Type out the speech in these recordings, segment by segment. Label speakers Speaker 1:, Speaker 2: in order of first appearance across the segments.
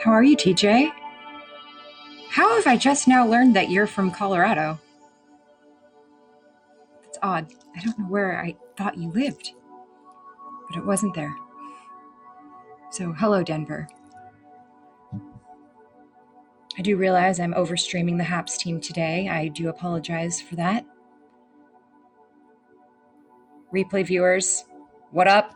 Speaker 1: How are you, TJ? How have I just now learned that you're from Colorado? That's odd. I don't know where I thought you lived, but it wasn't there. So, hello, Denver. I do realize I'm overstreaming the Haps team today. I do apologize for that. Replay viewers, what up?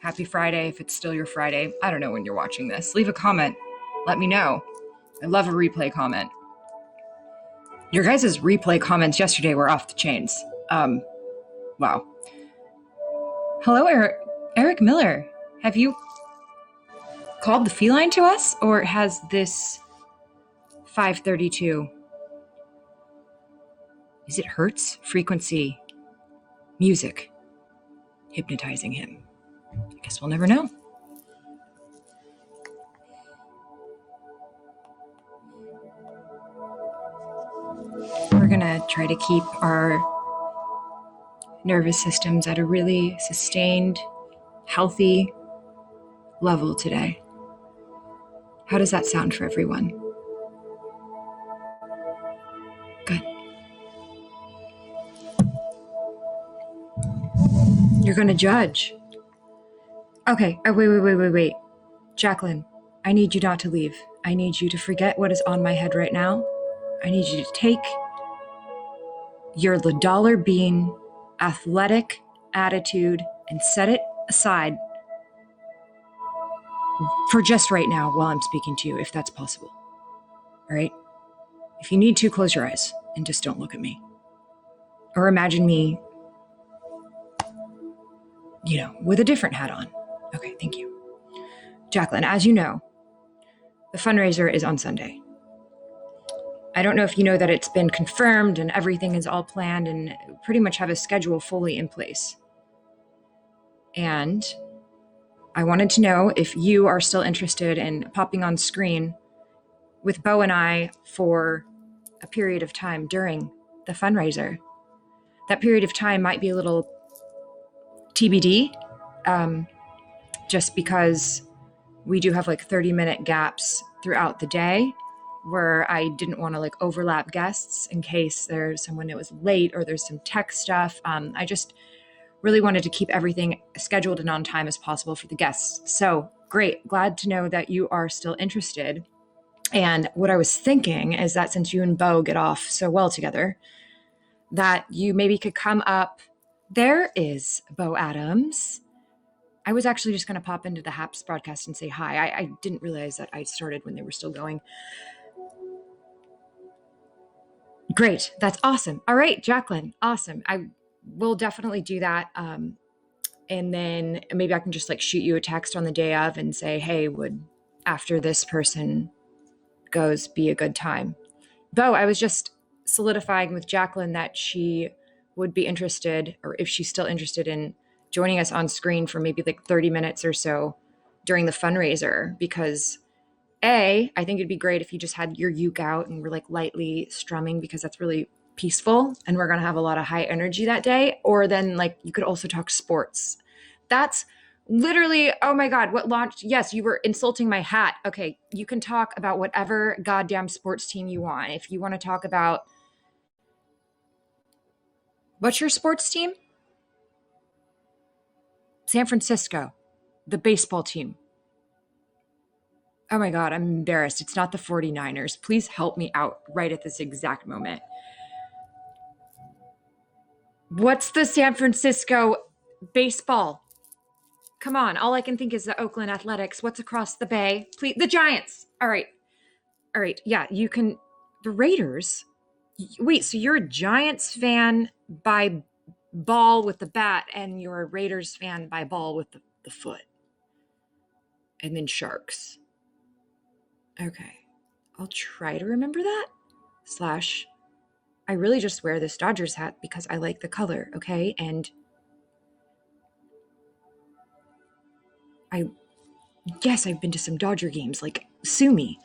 Speaker 1: Happy Friday if it's still your Friday. I don't know when you're watching this. Leave a comment. Let me know. I love a replay comment. Your guys' replay comments yesterday were off the chains. Wow. Hello, Eric Miller. Have you called the feline to us, or has this 532? Is it Hertz frequency music hypnotizing him? I guess we'll never know. We're gonna try to keep our nervous systems at a really sustained, healthy level today. How does that sound for everyone? Good. You're gonna judge. Okay, wait. Jacqueline, I need you not to leave. I need you to forget what is on my head right now. I need you to take your dollar bean athletic attitude and set it aside for just right now while I'm speaking to you, if that's possible. All right? If you need to, close your eyes and just don't look at me. Or imagine me, with a different hat on. Okay, thank you. Jacqueline, as you know, the fundraiser is on Sunday. I don't know if you know that it's been confirmed and everything is all planned and pretty much have a schedule fully in place. And I wanted to know if you are still interested in popping on screen with Bo and I for a period of time during the fundraiser. That period of time might be a little TBD, just because we do have 30-minute gaps throughout the day where I didn't want to overlap guests in case there's someone that was late or there's some tech stuff. I just really wanted to keep everything scheduled and on time as possible for the guests. So great. Glad to know that you are still interested. And what I was thinking is that since you and Bo get off so well together, that you maybe could come up. There is Bo Adams. I was actually just going to pop into the Haps broadcast and say hi. I didn't realize that I started when they were still going. Great. That's awesome. All right, Jacqueline. Awesome. I will definitely do that. And then maybe I can just shoot you a text on the day of and say, hey, would after this person goes be a good time? Bo, I was just solidifying with Jacqueline that she would be interested, or if she's still interested in joining us on screen for maybe 30 minutes or so during the fundraiser, because I think it'd be great if you just had your uke out and we're lightly strumming, because that's really peaceful and we're going to have a lot of high energy that day. Or then you could also talk sports. That's literally, oh my God, what launched? Yes, you were insulting my hat. Okay, you can talk about whatever goddamn sports team you want. If you want to talk about, what's your sports team? San Francisco, the baseball team. Oh my God, I'm embarrassed. It's not the 49ers. Please help me out right at this exact moment. What's the San Francisco baseball? Come on, all I can think is the Oakland Athletics. What's across the bay? Please, the Giants. All right. Yeah, you can. The Raiders. Wait, so you're a Giants fan by ball with the bat and you're a Raiders fan by ball with the foot. And then Sharks. Okay, I'll try to remember that. / I really just wear this Dodgers hat because I like the color, okay? And I've been to some Dodger games, sue me.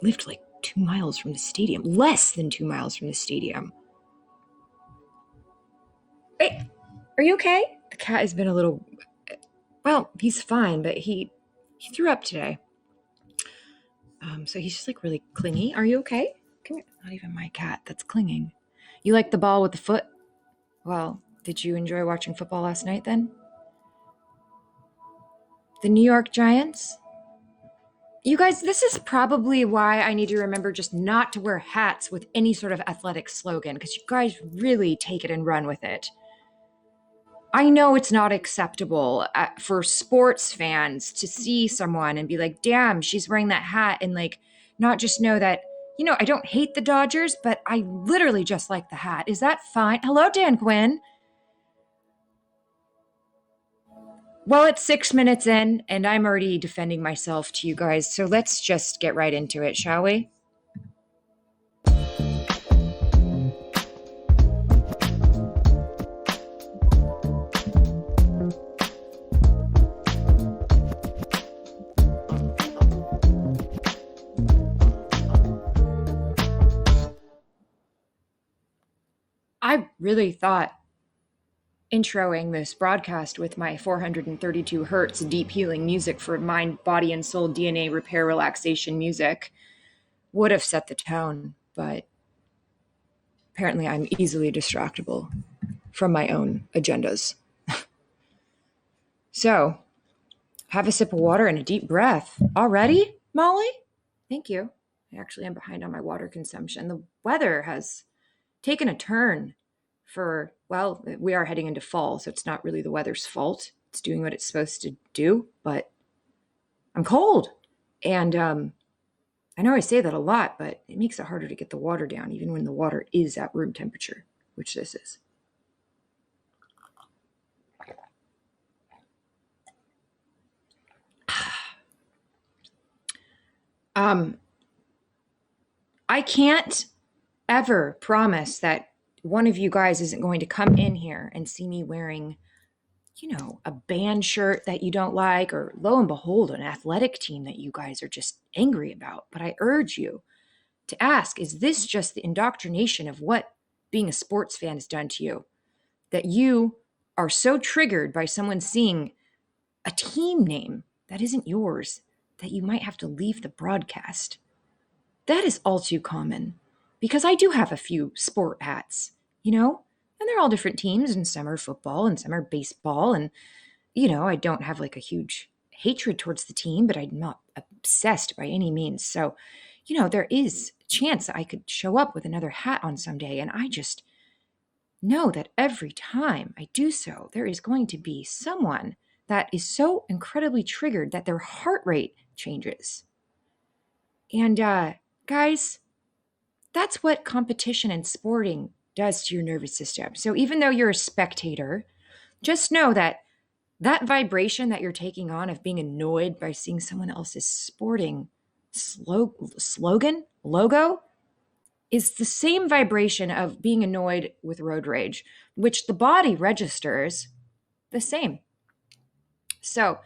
Speaker 1: Lived 2 miles from the stadium, less than 2 miles from the stadium. Hey, are you okay? The cat has been a little, well, he's fine, but he He threw up today. So he's just like really clingy. Are you okay? Come here. Not even my cat that's clinging. You like the ball with the foot? Well, did you enjoy watching football last night then? The New York Giants? You guys, this is probably why I need to remember just not to wear hats with any sort of athletic slogan, because you guys really take it and run with it. I know it's not acceptable for sports fans to see someone and be like, damn, she's wearing that hat, and like not just know that, I don't hate the Dodgers, but I literally just like the hat. Is that fine? Hello, Dan Quinn. Well, it's 6 minutes in, and I'm already defending myself to you guys, so let's just get right into it, shall we? I really thought introing this broadcast with my 432 hertz deep healing music for mind, body, and soul DNA repair relaxation music would have set the tone, but apparently I'm easily distractible from my own agendas. So, have a sip of water and a deep breath. Already, Molly? Thank you. I actually am behind on my water consumption. The weather has taken a turn we are heading into fall, so it's not really the weather's fault. It's doing what it's supposed to do, but I'm cold. And I know I say that a lot, but it makes it harder to get the water down, even when the water is at room temperature, which this is. I can't ever promise that one of you guys isn't going to come in here and see me wearing, a band shirt that you don't like, or lo and behold, an athletic team that you guys are just angry about. But I urge you to ask, is this just the indoctrination of what being a sports fan has done to you? That you are so triggered by someone seeing a team name that isn't yours that you might have to leave the broadcast. That is all too common, because I do have a few sport hats, and they're all different teams, and some are football and some are baseball. And, I don't have like a huge hatred towards the team, but I'm not obsessed by any means. So, there is a chance that I could show up with another hat on someday. And I just know that every time I do so, there is going to be someone that is so incredibly triggered that their heart rate changes. And guys, that's what competition and sporting does to your nervous system. So even though you're a spectator, just know that that vibration that you're taking on of being annoyed by seeing someone else's sporting logo is the same vibration of being annoyed with road rage, which the body registers the same. So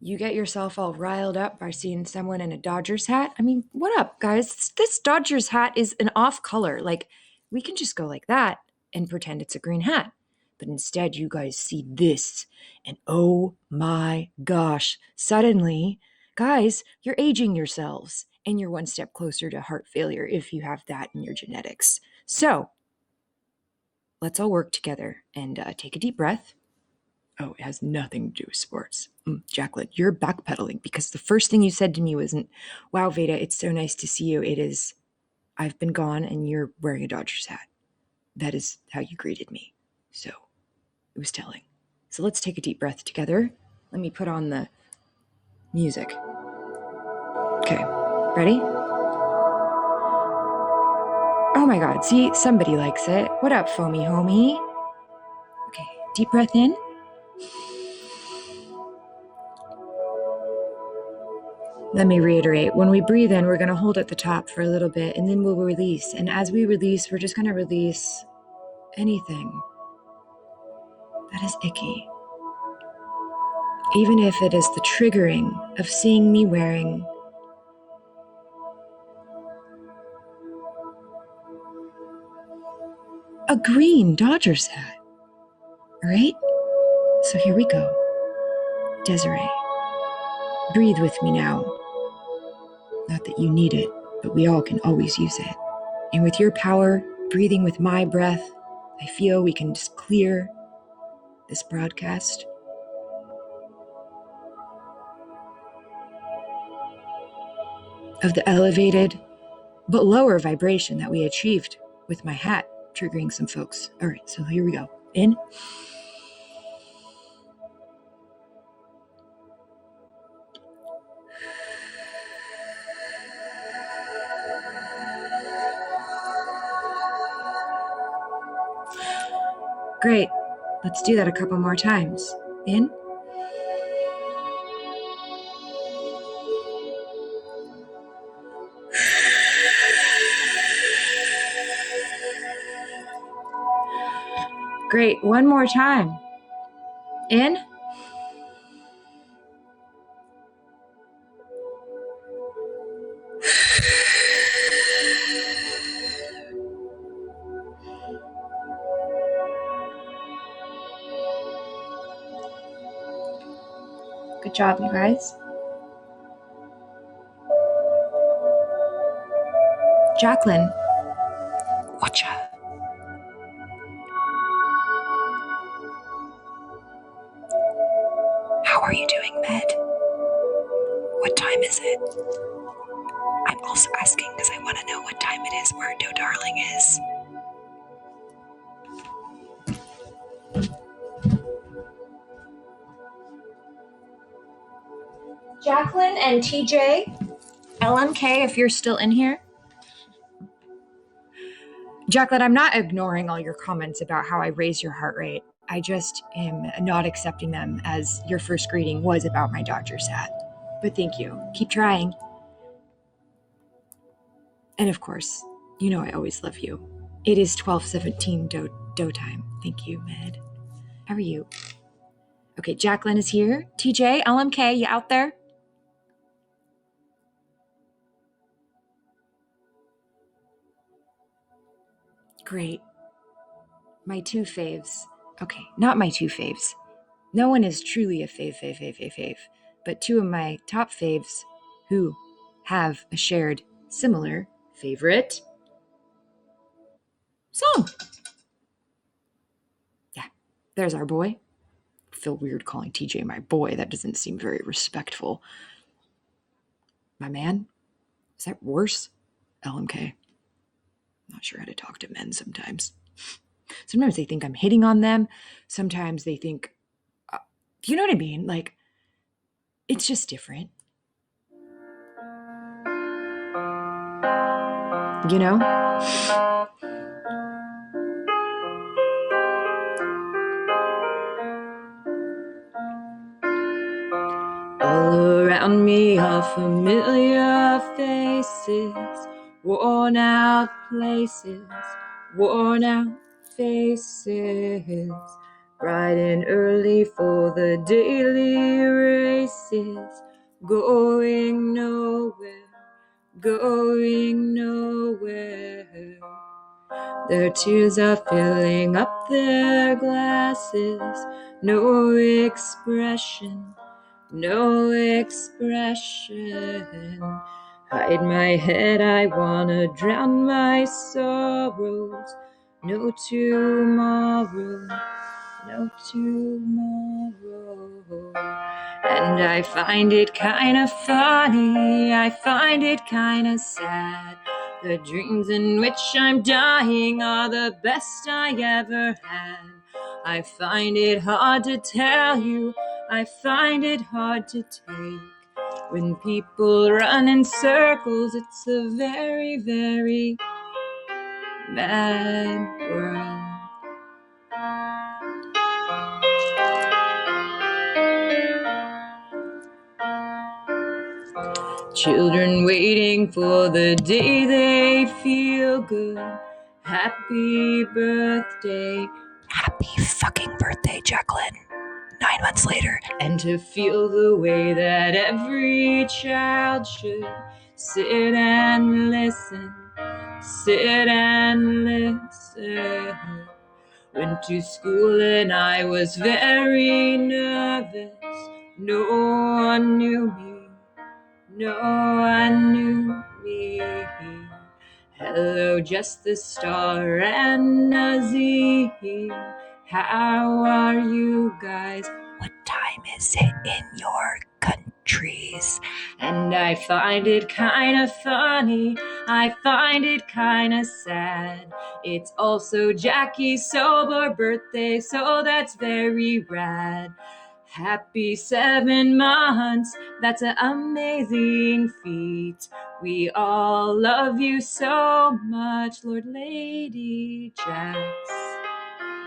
Speaker 1: you get yourself all riled up by seeing someone in a Dodgers hat. I mean, what up, guys? This Dodgers hat is an off color. Like, we can just go like that and pretend it's a green hat. But instead, you guys see this, and oh my gosh, suddenly, guys, you're aging yourselves, and you're one step closer to heart failure if you have that in your genetics. So let's all work together and take a deep breath. Oh, it has nothing to do with sports. Jacqueline, you're backpedaling, because the first thing you said to me wasn't, wow, Vada, it's so nice to see you. It is, I've been gone and you're wearing a Dodgers hat. That is how you greeted me. So it was telling. So let's take a deep breath together. Let me put on the music. Okay, ready? Oh my God, see, somebody likes it. What up, foamy homie? Okay, deep breath in. Let me reiterate, when we breathe in, we're going to hold at the top for a little bit, and then we'll release. And as we release, we're just going to release anything that is icky. Even if it is the triggering of seeing me wearing a green Dodgers hat. All right? So here we go. Desiree, Breathe with me now. Not that you need it, but we all can always use it. And with your power, breathing with my breath, I feel we can just clear this broadcast. Of the elevated but lower vibration that we achieved with my hat, triggering some folks. All right, so here we go. In. Great. Let's do that a couple more times. In. Great. One more time. In. Good job, you guys. Jacqueline. Watcha. How are you doing, Med? What time is it? I'm also asking because I want to know what time it is where Do Darling is. Jacqueline and TJ, LMK, if you're still in here. Jacqueline, I'm not ignoring all your comments about how I raise your heart rate. I just am not accepting them as your first greeting was about my Dodgers hat. But thank you. Keep trying. And of course, you know I always love you. It is 12:17 dough time. Thank you, Med. How are you? Okay, Jacqueline is here. TJ, LMK, you out there? Great. My two faves. Okay, not my two faves. No one is truly a fave. But two of my top faves who have a shared similar favorite song. Yeah, there's our boy. I feel weird calling TJ my boy. That doesn't seem very respectful. My man? Is that worse? LMK. Not sure how to talk to men sometimes. Sometimes they think I'm hitting on them. Sometimes they think, you know what I mean? Like, it's just different. You know? All around me are familiar faces, worn out places, worn out faces, bright and early for the daily races, going nowhere, going nowhere. Their tears are filling up their glasses, no expression, no expression. Hide my head, I wanna drown my sorrows. No tomorrow, no tomorrow. And I find it kinda funny, I find it kinda sad. The dreams in which I'm dying are the best I ever had. I find it hard to tell you, I find it hard to take. When people run in circles, it's a very, very bad world. Children waiting for the day they feel good. Happy birthday. Happy fucking birthday, Jacqueline. 9 months later. And to feel the way that every child should. Sit and listen. Sit and listen. Went to school and I was very nervous. No one knew me. No one knew me. Hello, just the star and Nazim. How are you guys? What time is it in your countries? And I find it kind of funny. I find it kind of sad. It's also Jackie's sober birthday, so that's very rad. Happy 7 months, that's an amazing feat. We all love you so much, Lord Lady Jax.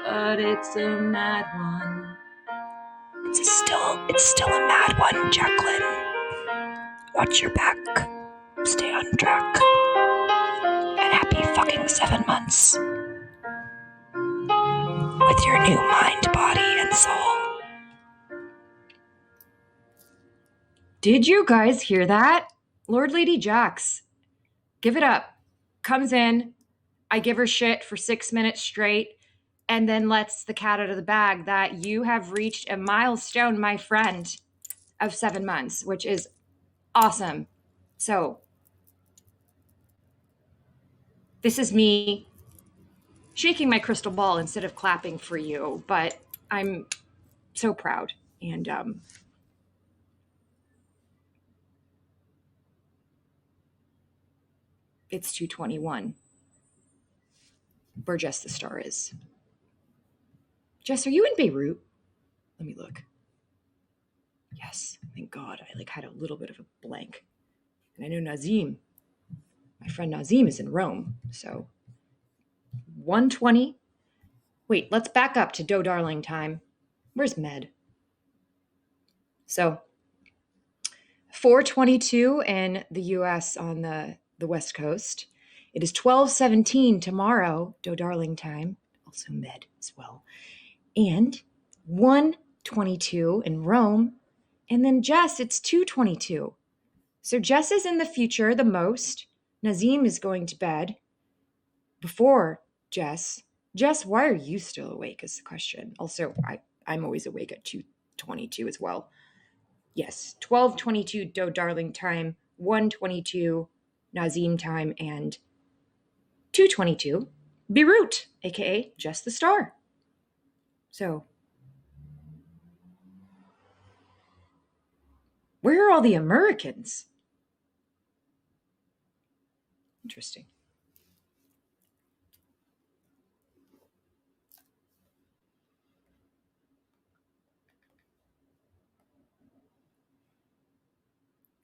Speaker 1: But it's a mad one. It's still a mad one, Jacqueline. Watch your back. Stay on track. And happy fucking 7 months. With your new mind, body, and soul. Did you guys hear that? Lord Lady Jax, give it up. Comes in, I give her shit for 6 minutes straight, and then lets the cat out of the bag that you have reached a milestone, my friend, of 7 months, which is awesome. So, this is me shaking my crystal ball instead of clapping for you, but I'm so proud. And it's 2:21, where Jess the Star is. Jess, are you in Beirut? Let me look. Yes, thank God. I had a little bit of a blank. And I know Nazim, my friend Nazim, is in Rome. So 1:20. Wait, let's back up to Doe Darling time. Where's Med? So 4:22 in the US on the West Coast. It is 12:17 tomorrow, Doe Darling time. Also Med as well. And 1:22 in Rome. And then Jess, it's 2:22. So Jess is in the future the most. Nazim is going to bed before Jess. Jess, why are you still awake is the question. Also, I'm always awake at 2:22 as well. Yes, 12:22 Doe Darling time, 1:22 Nazim time, and 2:22 Beirut, aka Jess the Star. So, where are all the Americans? Interesting.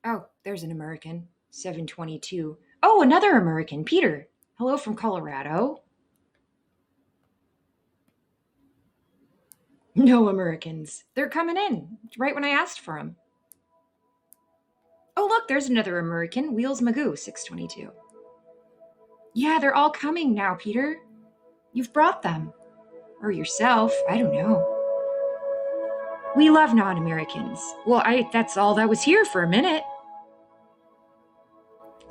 Speaker 1: Oh, there's an American. 7:22. Oh, another American. Peter. Hello from Colorado. No Americans. They're coming in right when I asked for them. Oh, look, there's another American. Wheels Magoo, 6:22. Yeah, they're all coming now, Peter. You've brought them. Or yourself. I don't know. We love non-Americans. Well, that's all that was here for a minute.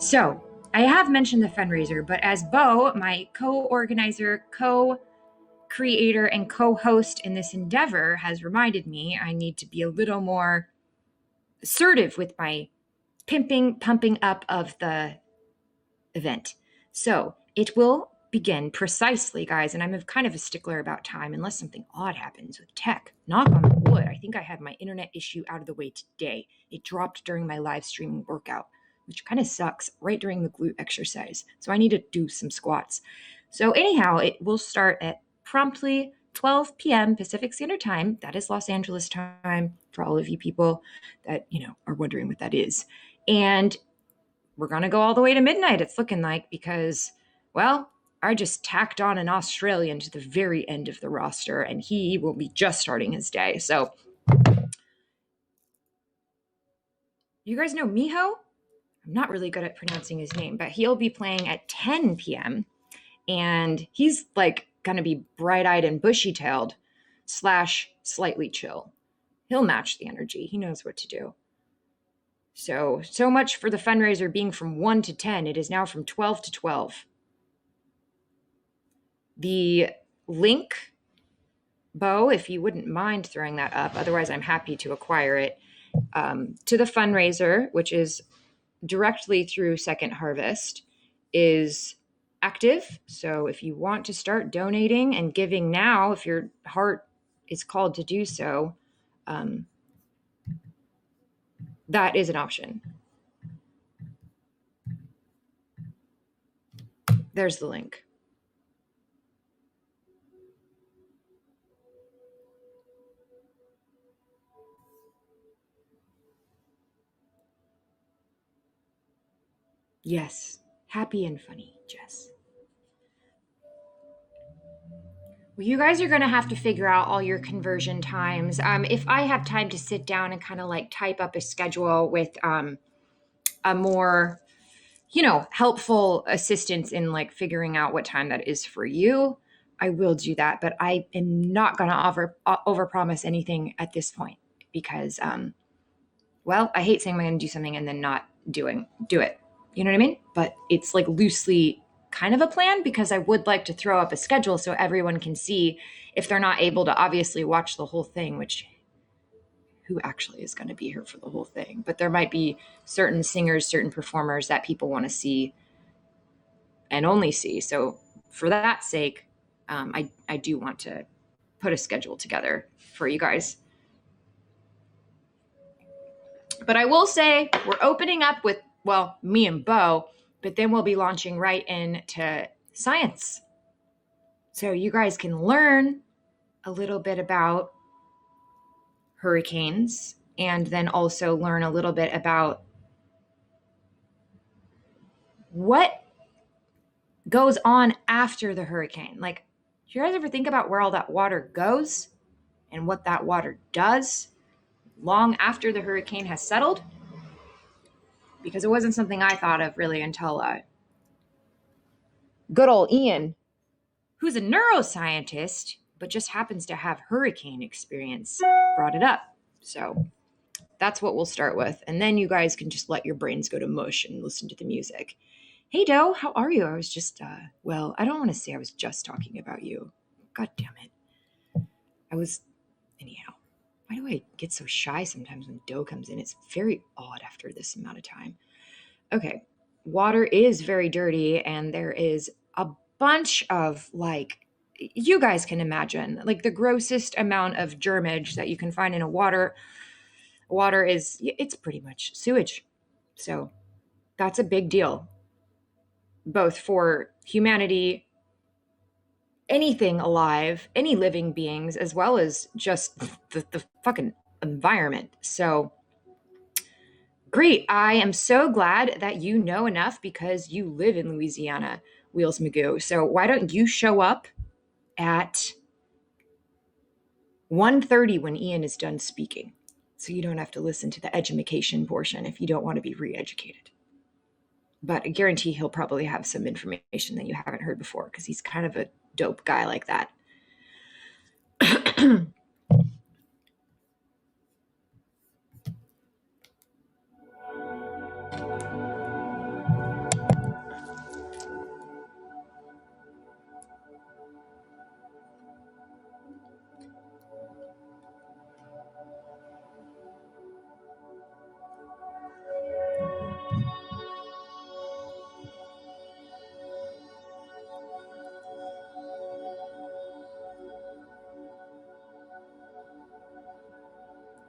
Speaker 1: So, I have mentioned the fundraiser, but as Bo, my co-organizer, co-creator, and co-host in this endeavor, has reminded me, I need to be a little more assertive with my pumping up of the event. So, it will begin precisely, guys, and I'm kind of a stickler about time unless something odd happens with tech. Knock on wood. I think I had my internet issue out of the way today. It dropped during my live streaming workout, which kind of sucks right during the glute exercise. So I need to do some squats. So anyhow, it will start at promptly 12 p.m. Pacific Standard Time. That is Los Angeles time for all of you people that, are wondering what that is. And we're going to go all the way to midnight, it's looking like, because, well, I just tacked on an Australian to the very end of the roster, and he will be just starting his day. So, you guys know Miho? I'm not really good at pronouncing his name, but he'll be playing at 10 p.m. And he's going to be bright-eyed and bushy-tailed / slightly chill. He'll match the energy. He knows what to do. So much for the fundraiser being from 1 to 10. It is now from 12 to 12. The link, Bo, if you wouldn't mind throwing that up, otherwise I'm happy to acquire it, to the fundraiser, which is directly through Second Harvest is active. So if you want to start donating and giving now, if your heart is called to do so, that is an option. There's the link. Yes, happy and funny, Jess. Well, you guys are going to have to figure out all your conversion times. If I have time to sit down and kind of like type up a schedule with a more, helpful assistance in like figuring out what time that is for you, I will do that. But I am not going to overpromise anything at this point because, I hate saying I'm going to do something and then not do it. You know what I mean? But it's like loosely kind of a plan because I would like to throw up a schedule so everyone can see if they're not able to obviously watch the whole thing, which who actually is going to be here for the whole thing. But there might be certain singers, certain performers that people want to see and only see. So for that sake, I do want to put a schedule together for you guys. But I will say we're opening up with, me and Bo, but then we'll be launching right into science. So you guys can learn a little bit about hurricanes and then also learn a little bit about what goes on after the hurricane. Like, do you guys ever think about where all that water goes and what that water does long after the hurricane has settled? Because it wasn't something I thought of really until good old Ian, who's a neuroscientist, but just happens to have hurricane experience, brought it up. So that's what we'll start with. And then you guys can just let your brains go to mush and listen to the music. Hey, Doe, how are you? I was just, I don't want to say I was just talking about you. God damn it. Anyhow, why do I get so shy sometimes when Doe comes in? It's very odd after this amount of time. Okay, water is very dirty, and there is a bunch of, you guys can imagine, like the grossest amount of germage that you can find in a water. Water it's pretty much sewage. So that's a big deal, both for humanity, anything alive, any living beings, as well as just the fucking environment. So great. I am so glad that you know enough because you live in Louisiana, Wheels Magoo. So why don't you show up at 1:30 when Ian is done speaking, so you don't have to listen to the edumacation portion if you don't want to be re-educated. But I guarantee he'll probably have some information that you haven't heard before because he's kind of a dope guy like that.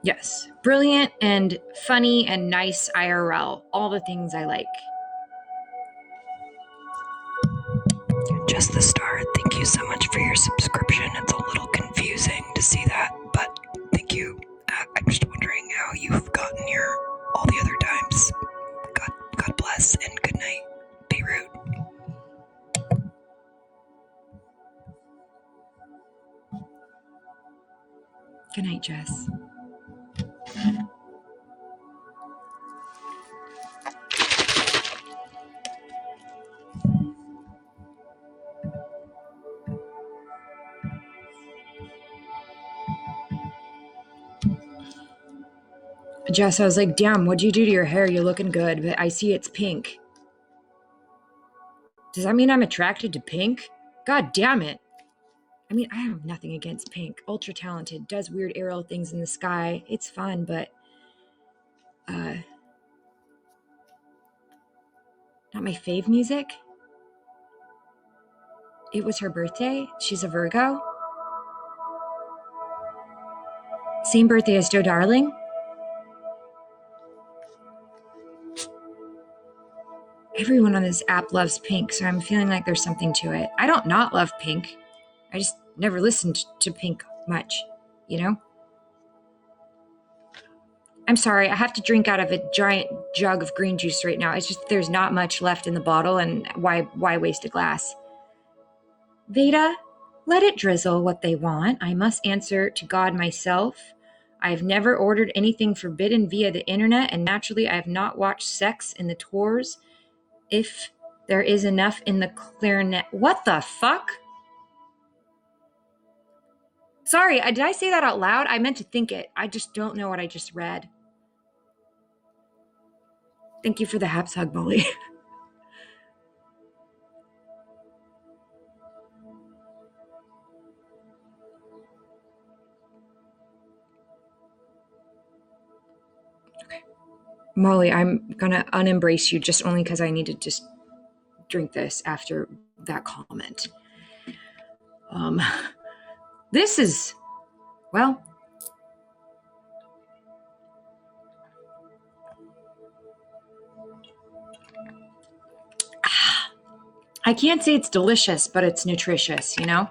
Speaker 1: Yes, brilliant and funny and nice IRL. All the things I like. Just the start. Thank you so much for your subscription. It's a little confusing to see that, but thank you. I'm just wondering how you've gotten here all the other times. God bless and good night, Beirut. Good night, Jess. Jess, I was like, damn, what'd you do to your hair? You're looking good, but I see it's pink. Does that mean I'm attracted to pink? God damn it. I mean, I have nothing against pink. Ultra talented, does weird aerial things in the sky. It's fun, but Not my fave music? It was her birthday? She's a Virgo? Same birthday as Joe Darling? Everyone on this app loves Pink, so I'm feeling like there's something to it. I don't not love Pink. I just never listened to Pink much, you know? I'm sorry, I have to drink out of a giant jug of green juice right now. It's just there's not much left in the bottle, and why waste a glass? Vada, let it drizzle what they want. I must answer to God myself. I have never ordered anything forbidden via the internet, and naturally I have not watched Sex in the Tours. If there is enough in the clarinet. What the fuck? Sorry, did I say that out loud? I meant to think it. I just don't know what I just read. Thank you for the haps hug, Molly. Okay. Molly, I'm gonna unembrace you just only because I need to just drink this after that comment. This is, well, I can't say it's delicious, but it's nutritious, you know?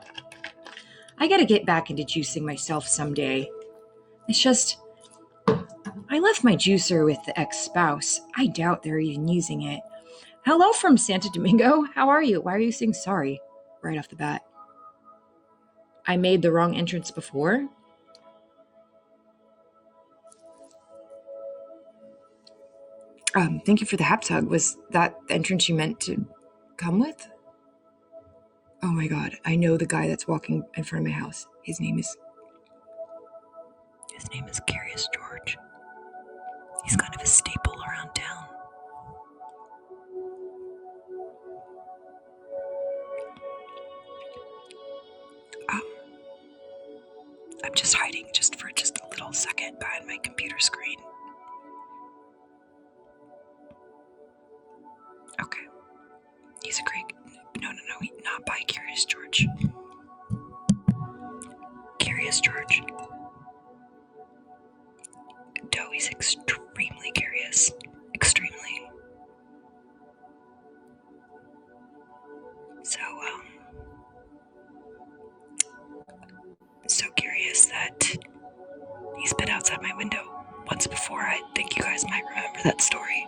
Speaker 1: I gotta get back into juicing myself someday. It's just, I left my juicer with the ex-spouse. I doubt they're even using it. Hello from Santo Domingo. How are you? Why are you saying sorry right off the bat? I made the wrong entrance before. Thank you for the haps hug. Was that the entrance you meant to come with? Oh my god, I know the guy that's walking in front of my house. His name is Curious George. He's kind of a staple around town. I'm just hiding for a little second behind my computer screen. Okay. He's a great... No, not by Curious George. Curious George. Doey's extremely curious. Extremely. So curious that he's been outside my window once before. I think you guys might remember that story.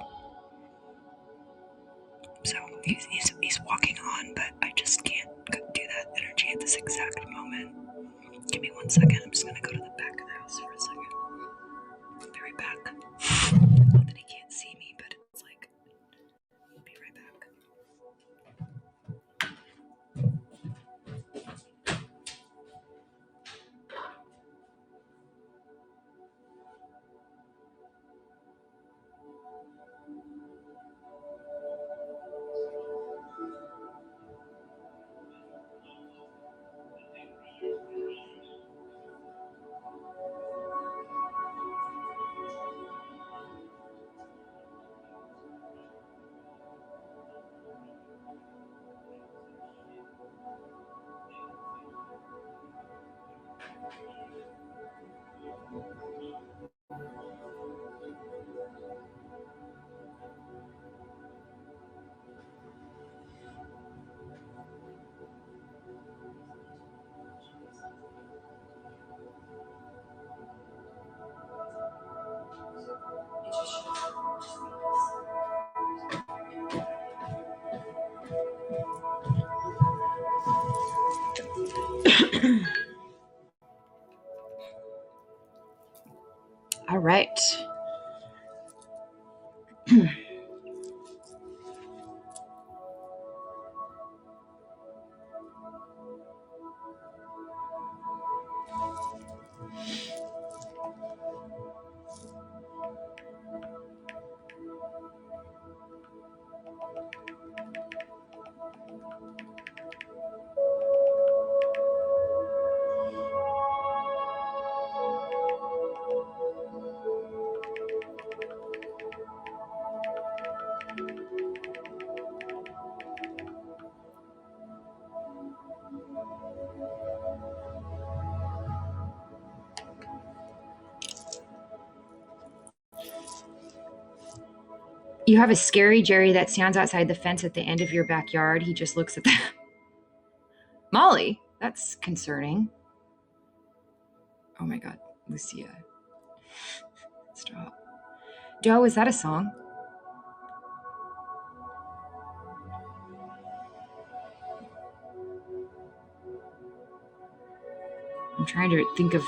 Speaker 1: So he's walking on, but I just can't do that energy at this exact moment. Give me 1 second. I'm just gonna go to the back of the house for a second. I'll be right back. Not that he can't see me, but it's like, I'll be right back. All right. You have a scary Jerry that stands outside the fence at the end of your backyard. He just looks at the Molly. That's concerning. Oh my God, Lucia. Stop. Joe, is that a song? I'm trying to think of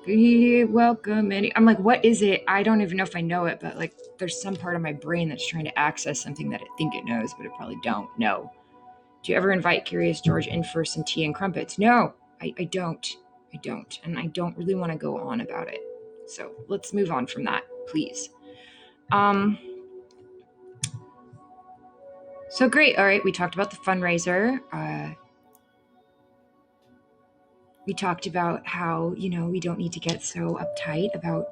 Speaker 1: be welcome. I'm like, what is it? I don't even know if I know it, but like there's some part of my brain that's trying to access something that I think it knows, but it probably don't know. Do you ever invite Curious George in for some tea and crumpets? No, I don't. I don't. And I don't really want to go on about it. So let's move on from that, please. So great. All right. We talked about the fundraiser. We talked about how, we don't need to get so uptight about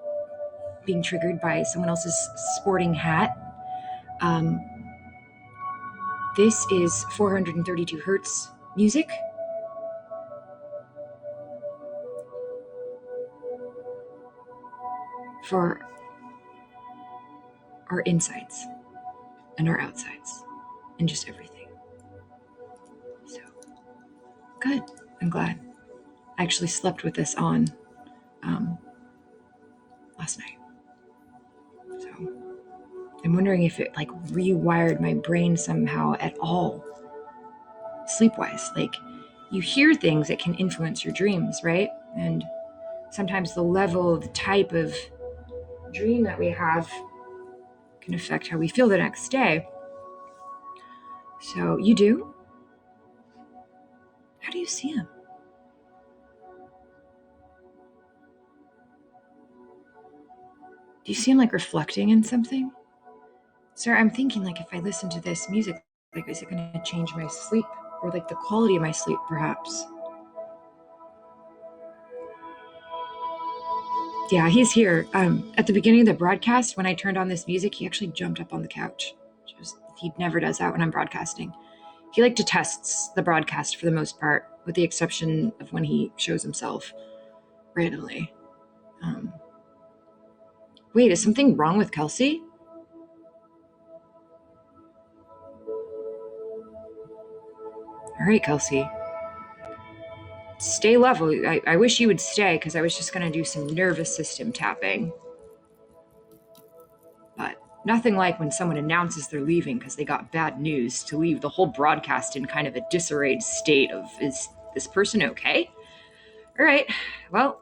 Speaker 1: being triggered by someone else's sporting hat. This is 432 hertz music. For our insides and our outsides and just everything. So good. I'm glad. I actually slept with this on last night. So I'm wondering if it like rewired my brain somehow at all, sleep-wise. Like you hear things that can influence your dreams, right? And sometimes the level, the type of dream that we have can affect how we feel the next day. So you do? How do you see him? Do you see him like reflecting in something? Sir, I'm thinking like if I listen to this music, like is it going to change my sleep or like the quality of my sleep perhaps? Yeah, he's here. At the beginning of the broadcast, when I turned on this music, he actually jumped up on the couch. He never does that when I'm broadcasting. He like detests the broadcast for the most part, with the exception of when he shows himself randomly. Wait, is something wrong with Kelsey? All right, Kelsey. Stay level. I wish you would stay because I was just going to do some nervous system tapping. But nothing like when someone announces they're leaving because they got bad news to leave the whole broadcast in kind of a disarrayed state of, is this person okay? All right, well,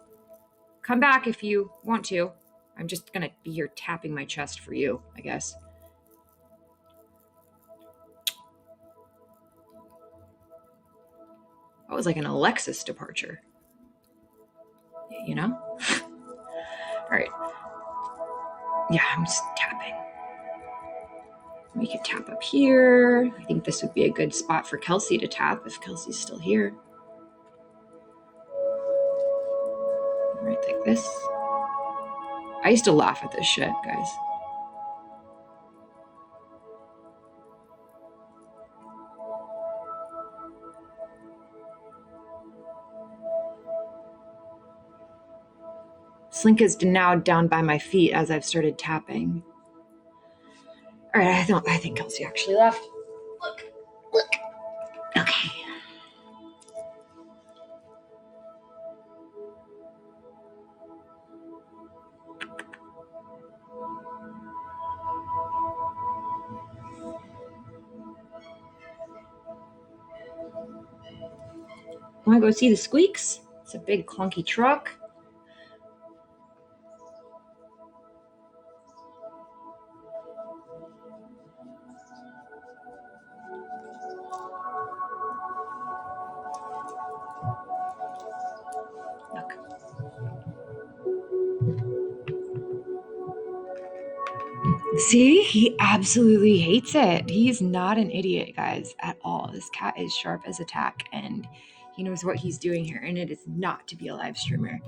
Speaker 1: come back if you want to. I'm just going to be here tapping my chest for you, I guess. That was like an Alexis departure. You know? All right. Yeah, I'm just tapping. We could tap up here. I think this would be a good spot for Kelsey to tap if Kelsey's still here. Right like this. I used to laugh at this shit, guys. Slink is now down by my feet as I've started tapping. All right, I think Kelsey actually left. Look. Okay. Want to go see the squeaks? It's a big clunky truck. Look. See, he absolutely hates it. He's not an idiot, guys, at all. This cat is sharp as a tack, and he knows what he's doing here, and it is not to be a live streamer.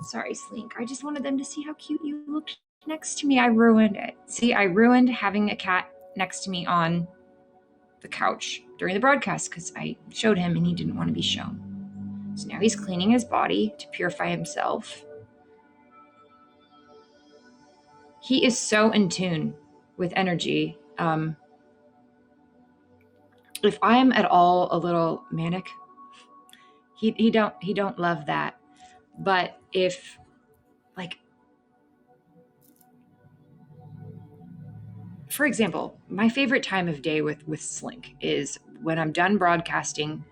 Speaker 1: Sorry, Slink. I just wanted them to see how cute you looked next to me. I ruined it. See, I ruined having a cat next to me on the couch during the broadcast because I showed him and he didn't want to be shown. So now he's cleaning his body to purify himself. He is so in tune with energy. If I'm at all a little manic, he don't love that. But if, like, for example, my favorite time of day with Slink is when I'm done broadcasting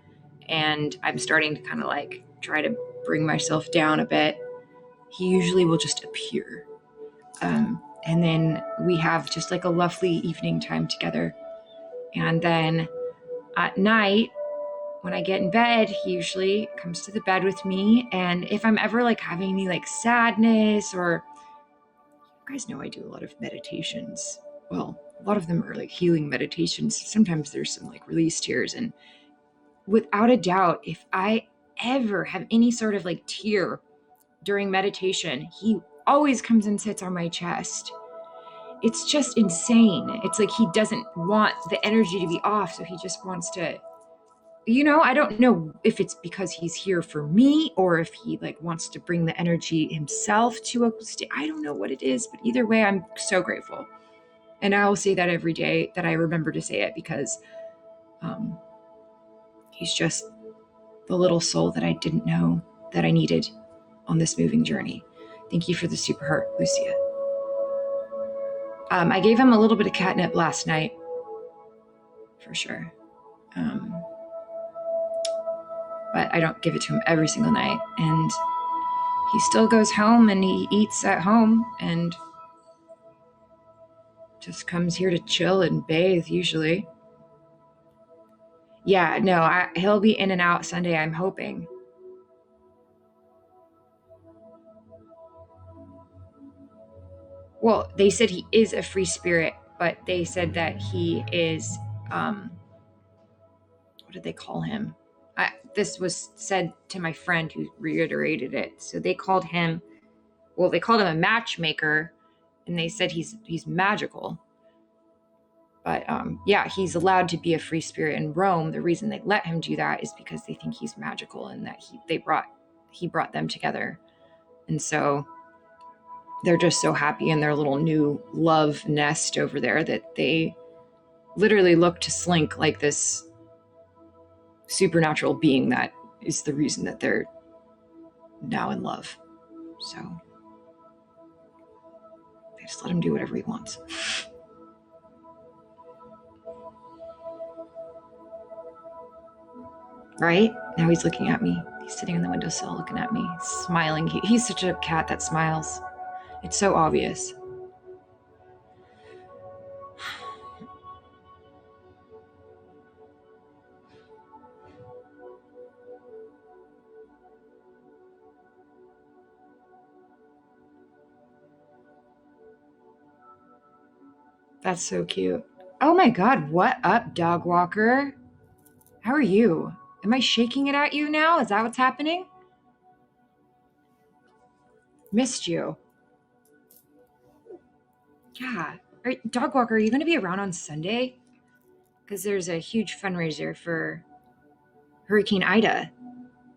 Speaker 1: and I'm starting to kind of like try to bring myself down a bit. He usually will just appear. And then we have just like a lovely evening time together. And then at night, when I get in bed, he usually comes to the bed with me. And if I'm ever like having any like sadness, or you guys know I do a lot of meditations. Well, a lot of them are like healing meditations. Sometimes there's some like release tears. And without a doubt, if I ever have any sort of like tear during meditation, he always comes and sits on my chest. It's just insane. It's like he doesn't want the energy to be off, so he just wants to, I don't know if it's because he's here for me or if he like wants to bring the energy himself to a state. I don't know what it is, but either way, I'm so grateful. And I will say that every day that I remember to say it, because he's just the little soul that I didn't know that I needed on this moving journey. Thank you for the super heart, Lucia. I gave him a little bit of catnip last night, for sure. But I don't give it to him every single night. And he still goes home and he eats at home and just comes here to chill and bathe usually. Yeah, no, he'll be in and out Sunday, I'm hoping. Well, they said he is a free spirit, but they said that he is, what did they call him? This was said to my friend who reiterated it. So they called him a matchmaker, and they said he's magical. But yeah, he's allowed to be a free spirit in Rome. The reason they let him do that is because they think he's magical, and that he brought them together. And so they're just so happy in their little new love nest over there that they literally look to Slink like this supernatural being that is the reason that they're now in love. So they just let him do whatever he wants. Right? Now he's looking at me. He's sitting on the windowsill looking at me, smiling. He's such a cat that smiles. It's so obvious. That's so cute. Oh my God, what up, dog walker? How are you? Am I shaking it at you now? Is that what's happening? Missed you. Yeah. Dog walker, are you going to be around on Sunday? Because there's a huge fundraiser for Hurricane Ida.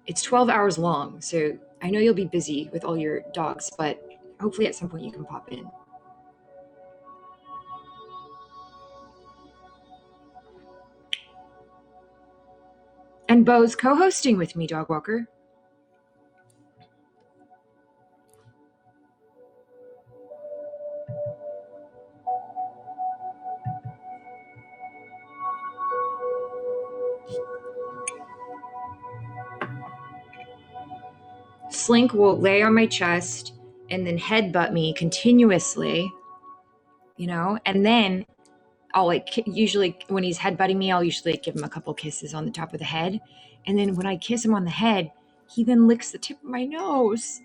Speaker 1: It's 12 hours long, so I know you'll be busy with all your dogs, but hopefully at some point you can pop in. And Bo's co-hosting with me, dog walker. Slink will lay on my chest and then headbutt me continuously, and then I'll usually when he's headbutting me, I'll usually give him a couple kisses on the top of the head. And then when I kiss him on the head, he then licks the tip of my nose.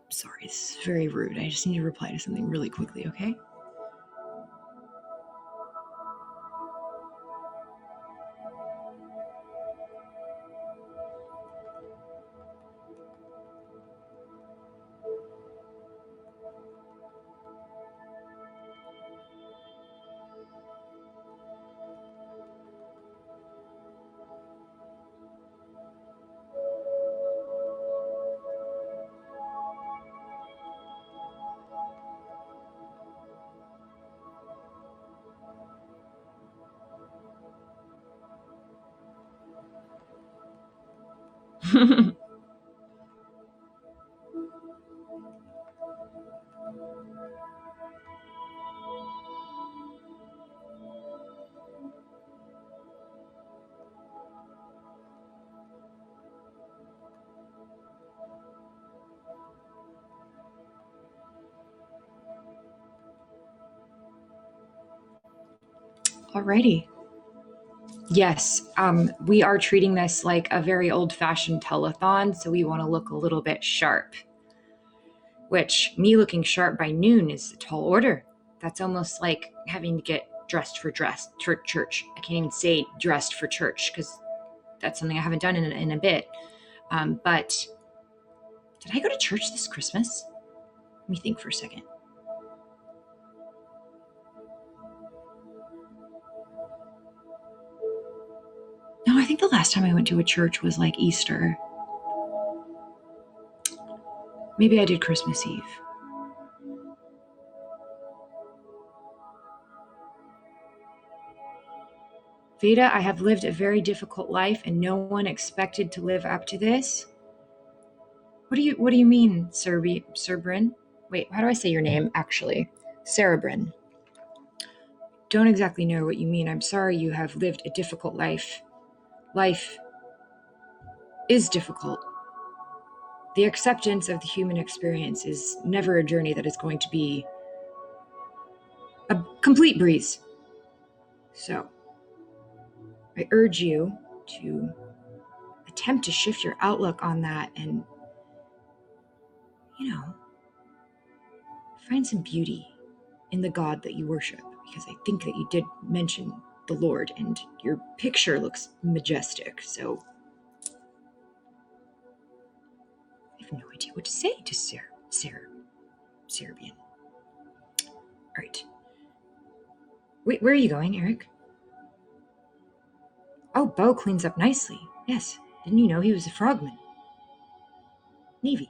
Speaker 1: Sorry, this is very rude. I just need to reply to something really quickly, okay? Alrighty. Yes, we are treating this like a very old-fashioned telethon, so we want to look a little bit sharp. Which, me looking sharp by noon is a tall order. That's almost like having to get dressed for church. I can't even say dressed for church because that's something I haven't done in a bit. But did I go to church this Christmas? Let me think for a second. No, I think the last time I went to a church was like Easter. Maybe I did Christmas Eve. Vada, I have lived a very difficult life and no one expected to live up to this. What do you mean, Cerbrin? Wait, how do I say your name actually? Cerebrin. Don't exactly know what you mean. I'm sorry you have lived a difficult life. Life is difficult. The acceptance of the human experience is never a journey that is going to be a complete breeze. So, I urge you to attempt to shift your outlook on that and, find some beauty in the God that you worship. Because I think that you did mention the Lord and your picture looks majestic. So, I have no idea what to say to Serbian. All right. Wait, where are you going, Eric? Oh, Bo cleans up nicely. Yes. Didn't you know he was a frogman? Navy.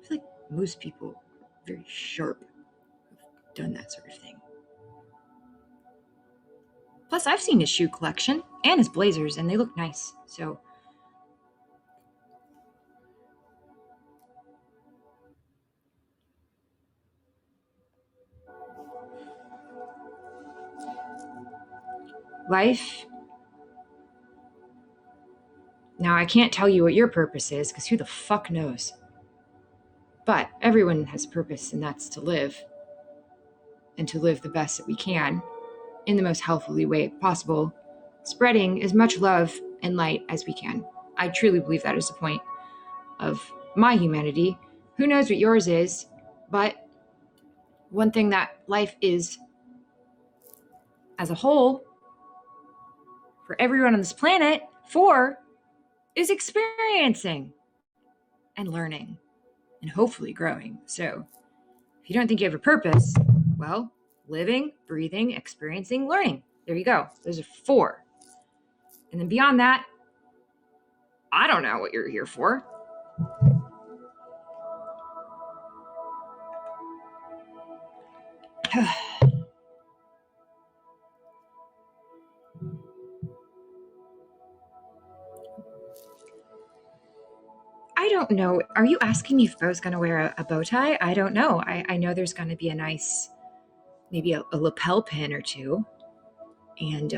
Speaker 1: I feel like most people are very sharp who've done that sort of thing. Plus, I've seen his shoe collection and his blazers, and they look nice. So, life. Now, I can't tell you what your purpose is, because who the fuck knows? But everyone has a purpose, and that's to live. And to live the best that we can, in the most healthfully way possible, spreading as much love and light as we can. I truly believe that is the point of my humanity. Who knows what yours is, but one thing that life is as a whole, for everyone on this planet, is experiencing and learning and hopefully growing. So if you don't think you have a purpose, well, living, breathing, experiencing, learning. There you go. Those are 4. And then beyond that, I don't know what you're here for. I don't know. Are you asking me if Bo's going to wear a bow tie? I don't know. I know there's going to be a nice, maybe a lapel pin or two. And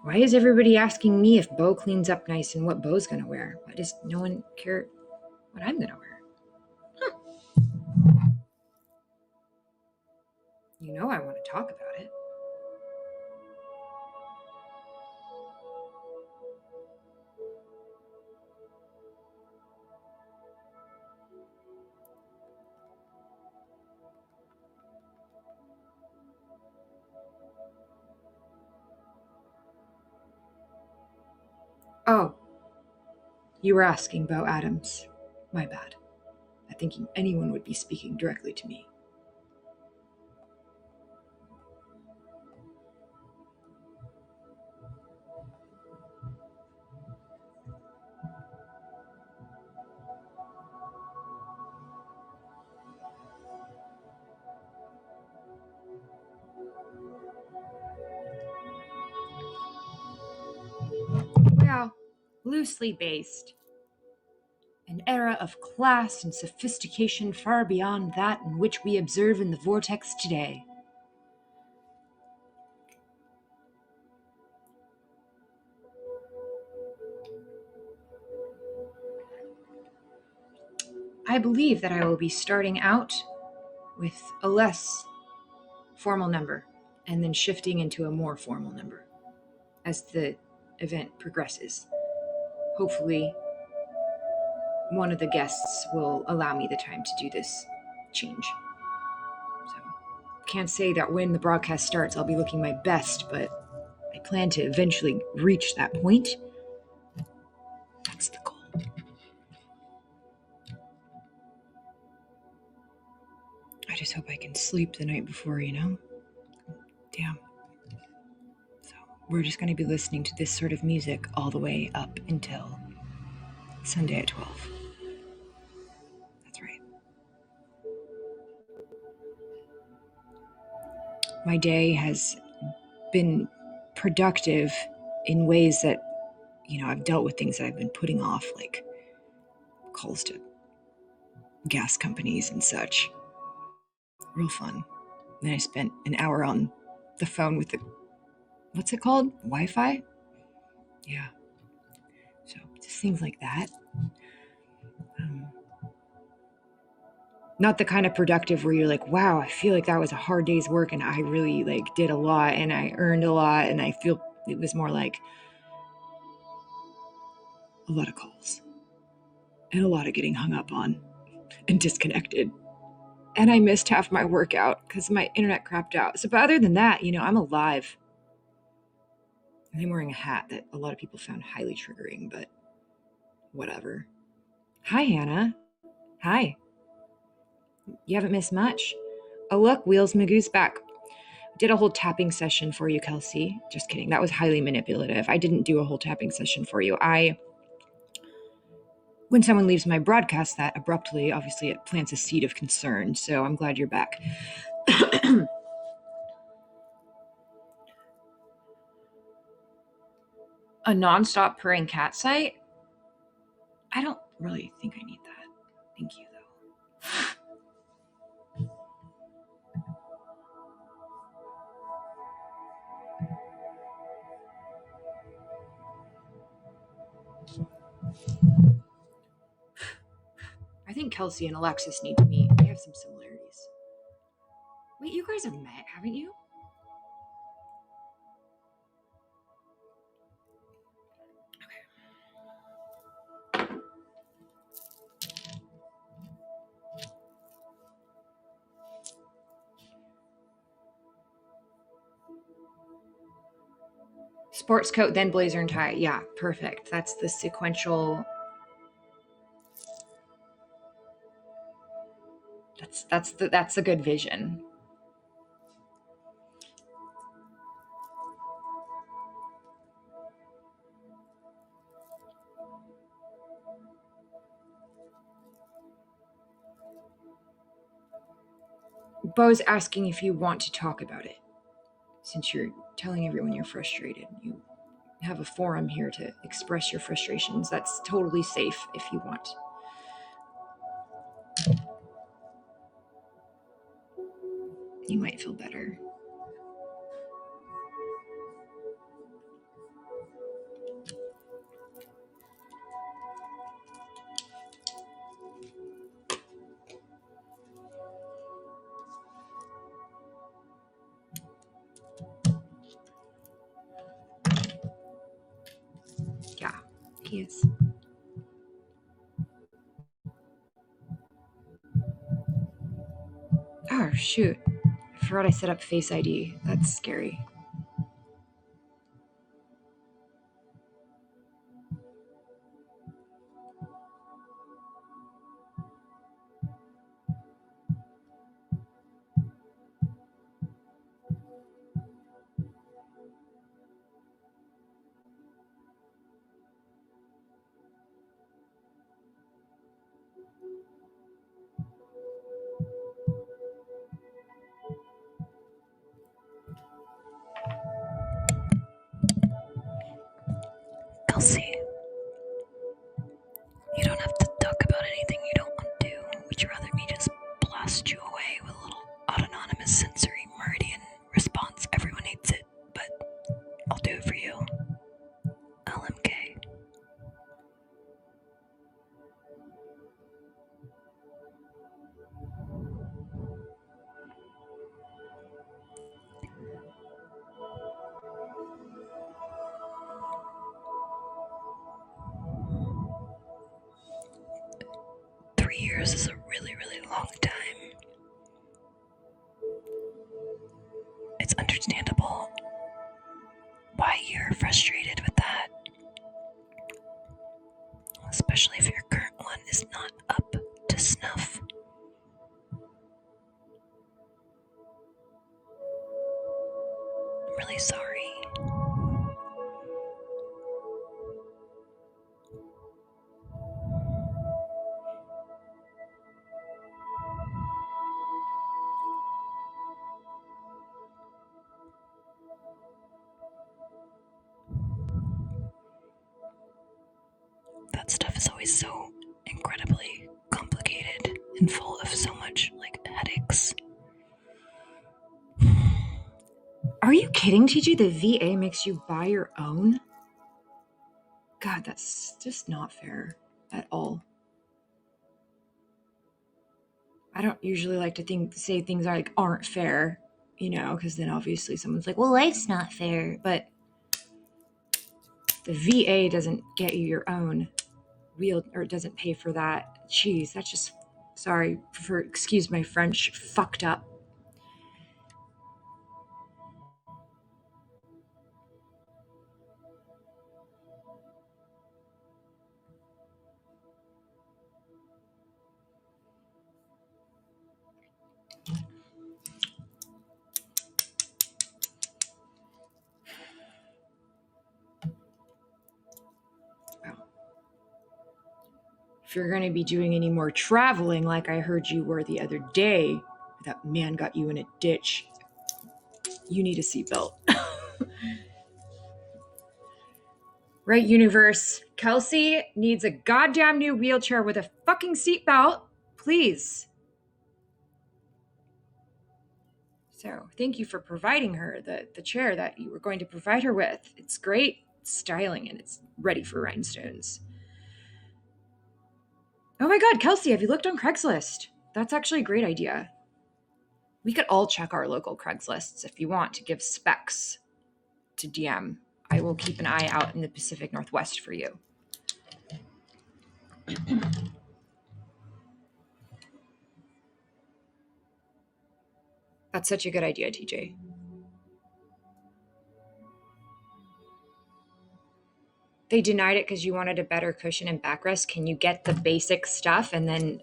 Speaker 1: why is everybody asking me if Bo cleans up nice and what Bo's going to wear? Why does no one care what I'm going to wear? Huh. You know I want to talk about it. Oh, you were asking Bo Adams. My bad. I think anyone would be speaking directly to me. Well, loosely based. An era of class and sophistication far beyond that in which we observe in the vortex today. I believe that I will be starting out with a less formal number and then shifting into a more formal number as the event progresses. Hopefully, one of the guests will allow me the time to do this change. So, can't say that when the broadcast starts I'll be looking my best, but I plan to eventually reach that point. That's the goal. I just hope I can sleep the night before, Damn. So, we're just going to be listening to this sort of music all the way up until Sunday at 12. That's right. My day has been productive in ways that, I've dealt with things that I've been putting off, like calls to gas companies and such. Real fun. Then I spent an hour on the phone with what's it called? Wi-Fi? Yeah. So just things like that. Not the kind of productive where you're like, wow, I feel like that was a hard day's work and I really did a lot and I earned a lot, and I feel it was more like a lot of calls and a lot of getting hung up on and disconnected. And I missed half my workout because my internet crapped out. So, but other than that, I'm alive. And I'm wearing a hat that a lot of people found highly triggering, but whatever. Hi, Hannah. Hi. You haven't missed much. Oh, look, Wheels Magoo's back. Did a whole tapping session for you, Kelsey. Just kidding. That was highly manipulative. I didn't do a whole tapping session for you. When someone leaves my broadcast that abruptly, obviously it plants a seed of concern. So I'm glad you're back. A nonstop purring cat site? I don't really think I need that. Thank you, though. I think Kelsey and Alexis need to meet. They have some similarities. Wait, you guys have met, haven't you? Sports coat, then blazer and tie. Yeah, perfect. That's the sequential. That's a good vision. Bo's asking if you want to talk about it. Since you're telling everyone you're frustrated, you have a forum here to express your frustrations. That's totally safe if you want. You might feel better. Yeah, he is. Oh, shoot. I forgot I set up Face ID. That's scary.
Speaker 2: Kelsey, you don't have to talk about anything you don't want to. Would you rather me just blast you away with a little autonomous sensory meridian response? Everyone hates it, but I'll do it for you. LMK. Years is a really, really long time. It's understandable why you're frustrated with that, especially if your current one is not up to snuff. I'm really sorry. That stuff is always so incredibly complicated and full of so much, headaches.
Speaker 1: Are you kidding, TJ? The VA makes you buy your own? God, that's just not fair at all. I don't usually like to say things aren't fair, because then obviously someone's like, well, life's not fair. But the VA doesn't get you your own wheel, or it doesn't pay for that. Jeez, that's just, excuse my French, fucked up. If you're going to be doing any more traveling like I heard you were the other day, that man got you in a ditch, you need a seatbelt. Right, universe? Kelsey needs a goddamn new wheelchair with a fucking seatbelt, please. So thank you for providing her the chair that you were going to provide her with. It's great styling and it's ready for rhinestones. Oh my God, Kelsey, have you looked on Craigslist? That's actually a great idea. We could all check our local Craigslists if you want to give specs to DM. I will keep an eye out in the Pacific Northwest for you. That's such a good idea, TJ. They denied it because you wanted a better cushion and backrest. Can you get the basic stuff and then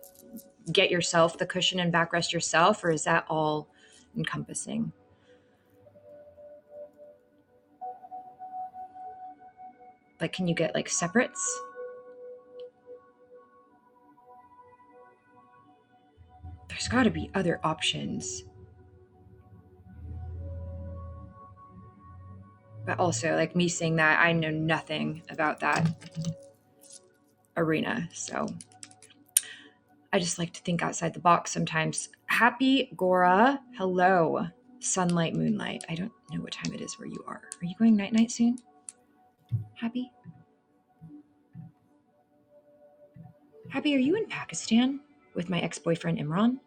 Speaker 1: get yourself the cushion and backrest yourself, or is that all encompassing? Can you get separates? There's got to be other options. But also, me saying that, I know nothing about that arena, so I just like to think outside the box sometimes. Happy Gora, hello. Sunlight, moonlight. I don't know what time it is where you are. Are you going night-night soon? Happy? Happy, are you in Pakistan with my ex-boyfriend Imran?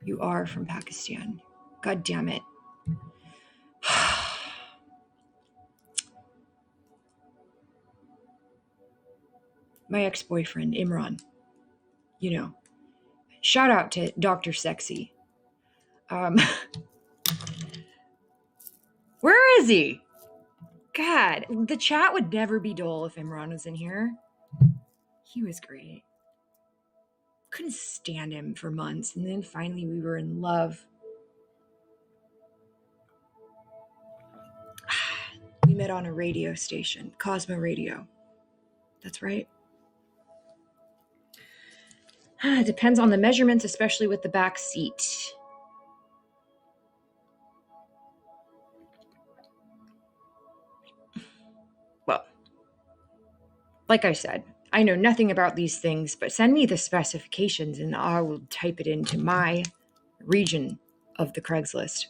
Speaker 1: You are from Pakistan. God damn it. My ex-boyfriend Imran. Shout out to Dr. Sexy. Where is he? God, the chat would never be dull if Imran was in here. He was great. Couldn't stand him for months, and then finally we were in love. We met on a radio station, Cosmo Radio. That's right. It depends on the measurements, especially with the back seat. Like I said, I know nothing about these things, but send me the specifications and I will type it into my region of the Craigslist.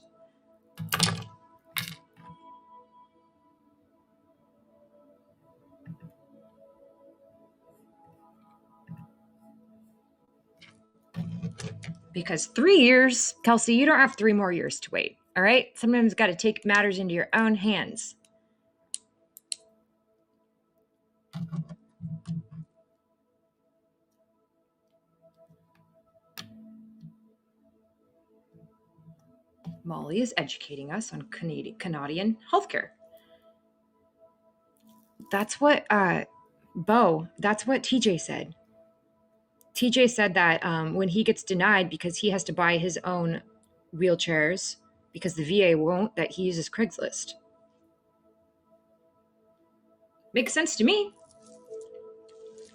Speaker 1: Because 3 years, Kelsey, you don't have 3 more years to wait. All right? Sometimes got to take matters into your own hands. Molly is educating us on Canadian healthcare. That's what, Bo, that's what TJ said. TJ said that when he gets denied because he has to buy his own wheelchairs because the VA won't, that he uses Craigslist. Makes sense to me.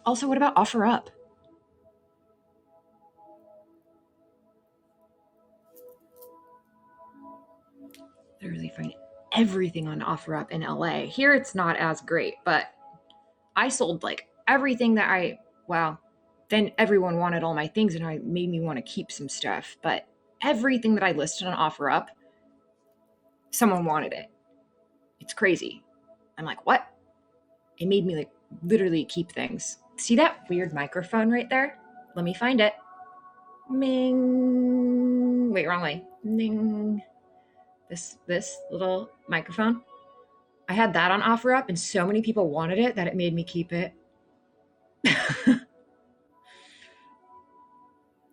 Speaker 1: Also, what about OfferUp? Literally find everything on OfferUp in LA. Here it's not as great, but I sold like everything that then everyone wanted all my things and it made me want to keep some stuff. But everything that I listed on OfferUp, someone wanted it. It's crazy. I'm like, what? It made me like literally keep things. See that weird microphone right there? Let me find it. Ming. Wait, wrong way. Ming. This little microphone. I had that on OfferUp and so many people wanted it that it made me keep it.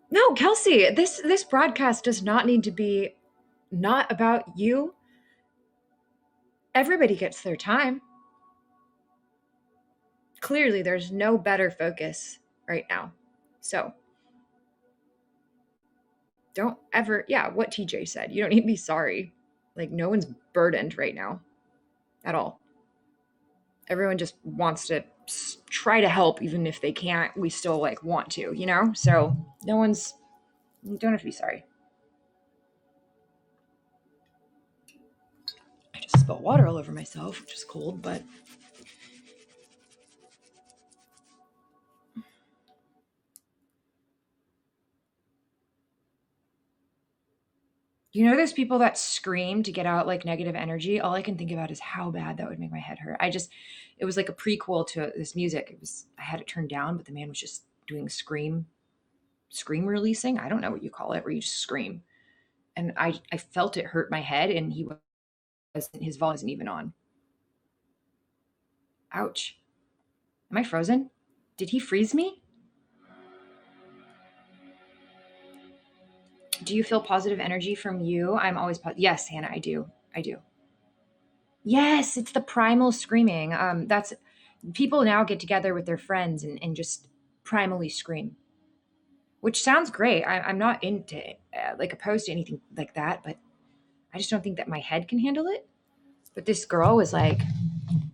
Speaker 1: No, Kelsey, this broadcast does not need to be not about you. Everybody gets their time. Clearly, there's no better focus right now. So don't ever, what TJ said. You don't need to be sorry. Like, no one's burdened right now at all. Everyone just wants to try to help, even if they can't. We still like want to, you know? So no one's, you don't have to be sorry. I just spilled water all over myself, which is cold, but you know, there's people that scream to get out like negative energy. All I can think about is how bad that would make my head hurt. It was like a prequel to this music. I had it turned down, but the man was just doing scream releasing. I don't know what you call it, where you just scream. And I felt it hurt my head, and his volume wasn't even on. Ouch. Am I frozen? Did he freeze me? Do you feel positive energy from you? I'm always yes, Hannah, I do. Yes, it's the primal screaming. That's people now get together with their friends and just primally scream, which sounds great. I'm not into like opposed to anything like that, but I just don't think that my head can handle it. But this girl was like,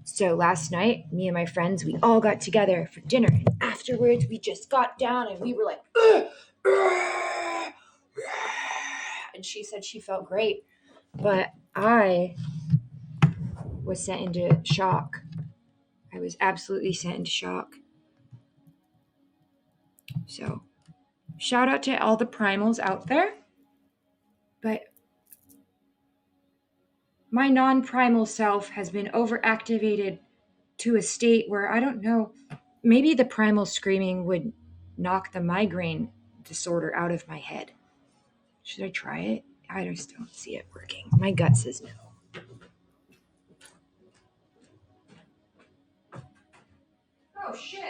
Speaker 1: so last night, me and my friends, we all got together for dinner, and afterwards we just got down and we were like, and she said she felt great, but I was sent into shock. I was absolutely sent into shock. So, shout out to all the primals out there. But my non-primal self has been overactivated to a state where I don't know, maybe the primal screaming would knock the migraine disorder out of my head. Should I try it? I just don't see it working. My gut says no. Oh, shit.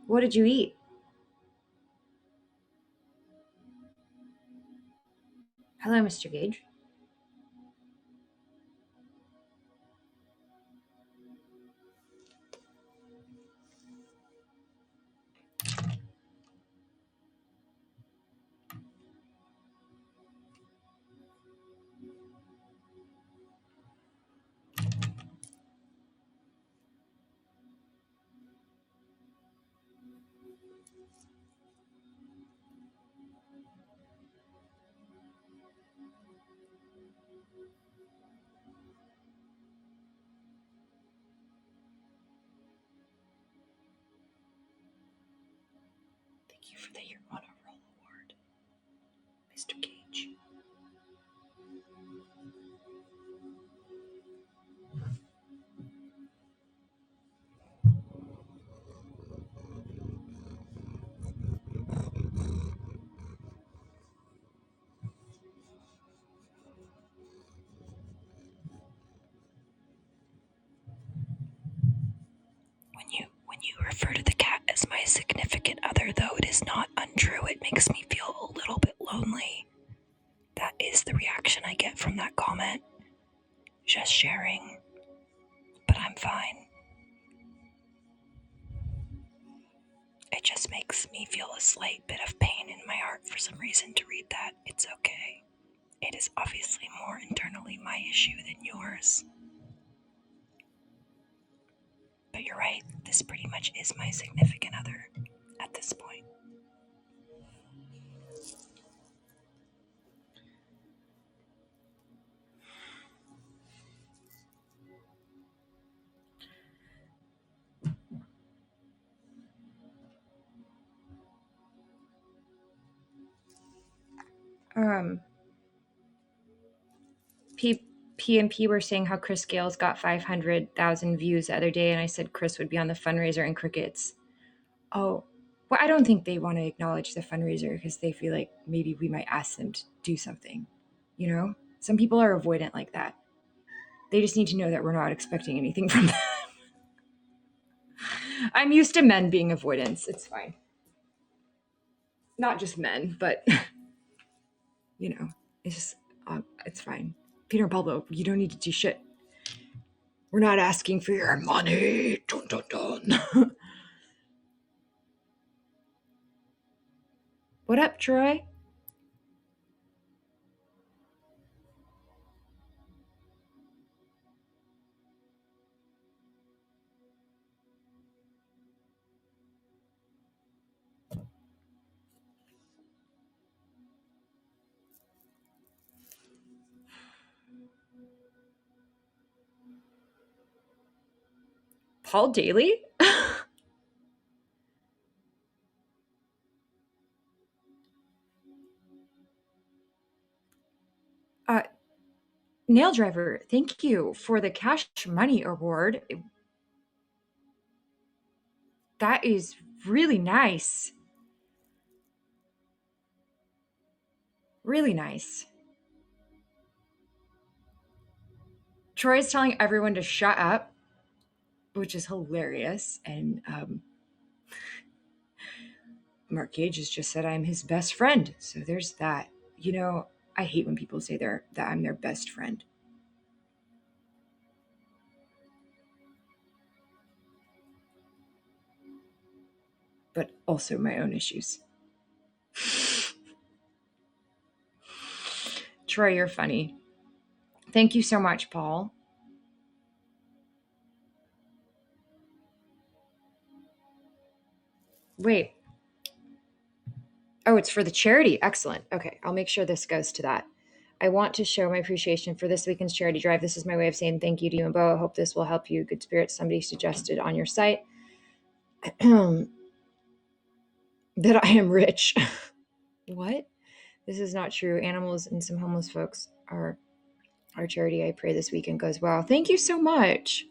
Speaker 1: What did you eat? Hello, Mr. Gage. Thank you for the You're on a Roll award, Mr. Gage.
Speaker 2: When you refer to the cat as my significant other, though it is not untrue, it makes me feel a little bit lonely. That is the reaction I get from that comment. Just sharing. But I'm fine. It just makes me feel a slight bit of pain in my heart for some reason to read that. It's okay. It is obviously more internally my issue than yours. But you're right, this pretty much is my significant other at this point.
Speaker 1: PMP were saying how Chris Gales got 500,000 views the other day, and I said Chris would be on the fundraiser and crickets. Oh, well, I don't think they want to acknowledge the fundraiser because they feel like maybe we might ask them to do something. You know, some people are avoidant like that. They just need to know that we're not expecting anything from them. I'm used to men being avoidants. It's fine. Not just men, but you know, it's fine. Peter and Pablo, you don't need to do shit. We're not asking for your money. Dun, dun, dun. What up, Troy? Paul Daly? Nail Driver, thank you for the cash money award. That is really nice. Really nice. Troy is telling everyone to shut up, which is hilarious. And Mark Gage has just said I'm his best friend. So there's that. You know, I hate when people say that I'm their best friend. But also my own issues. Troy, you're funny. Thank you so much, Paul. Wait. Oh, it's for the charity. Excellent. Okay, I'll make sure this goes to that. I want to show my appreciation for this weekend's charity drive. This is my way of saying thank you to you and Bo. I hope this will help you. Good spirits. Somebody suggested on your site that I am rich. What? This is not true. Animals and some homeless folks are our charity. I pray this weekend goes well. Thank you so much.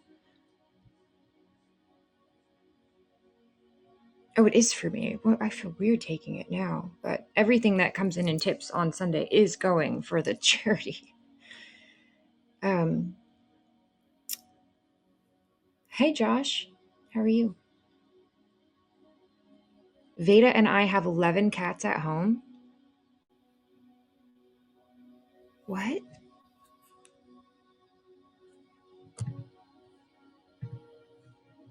Speaker 1: Oh, it is for me. Well, I feel weird taking it now, but everything that comes in tips on Sunday is going for the charity. Hey, Josh. How are you? Vada and I have 11 cats at home. What?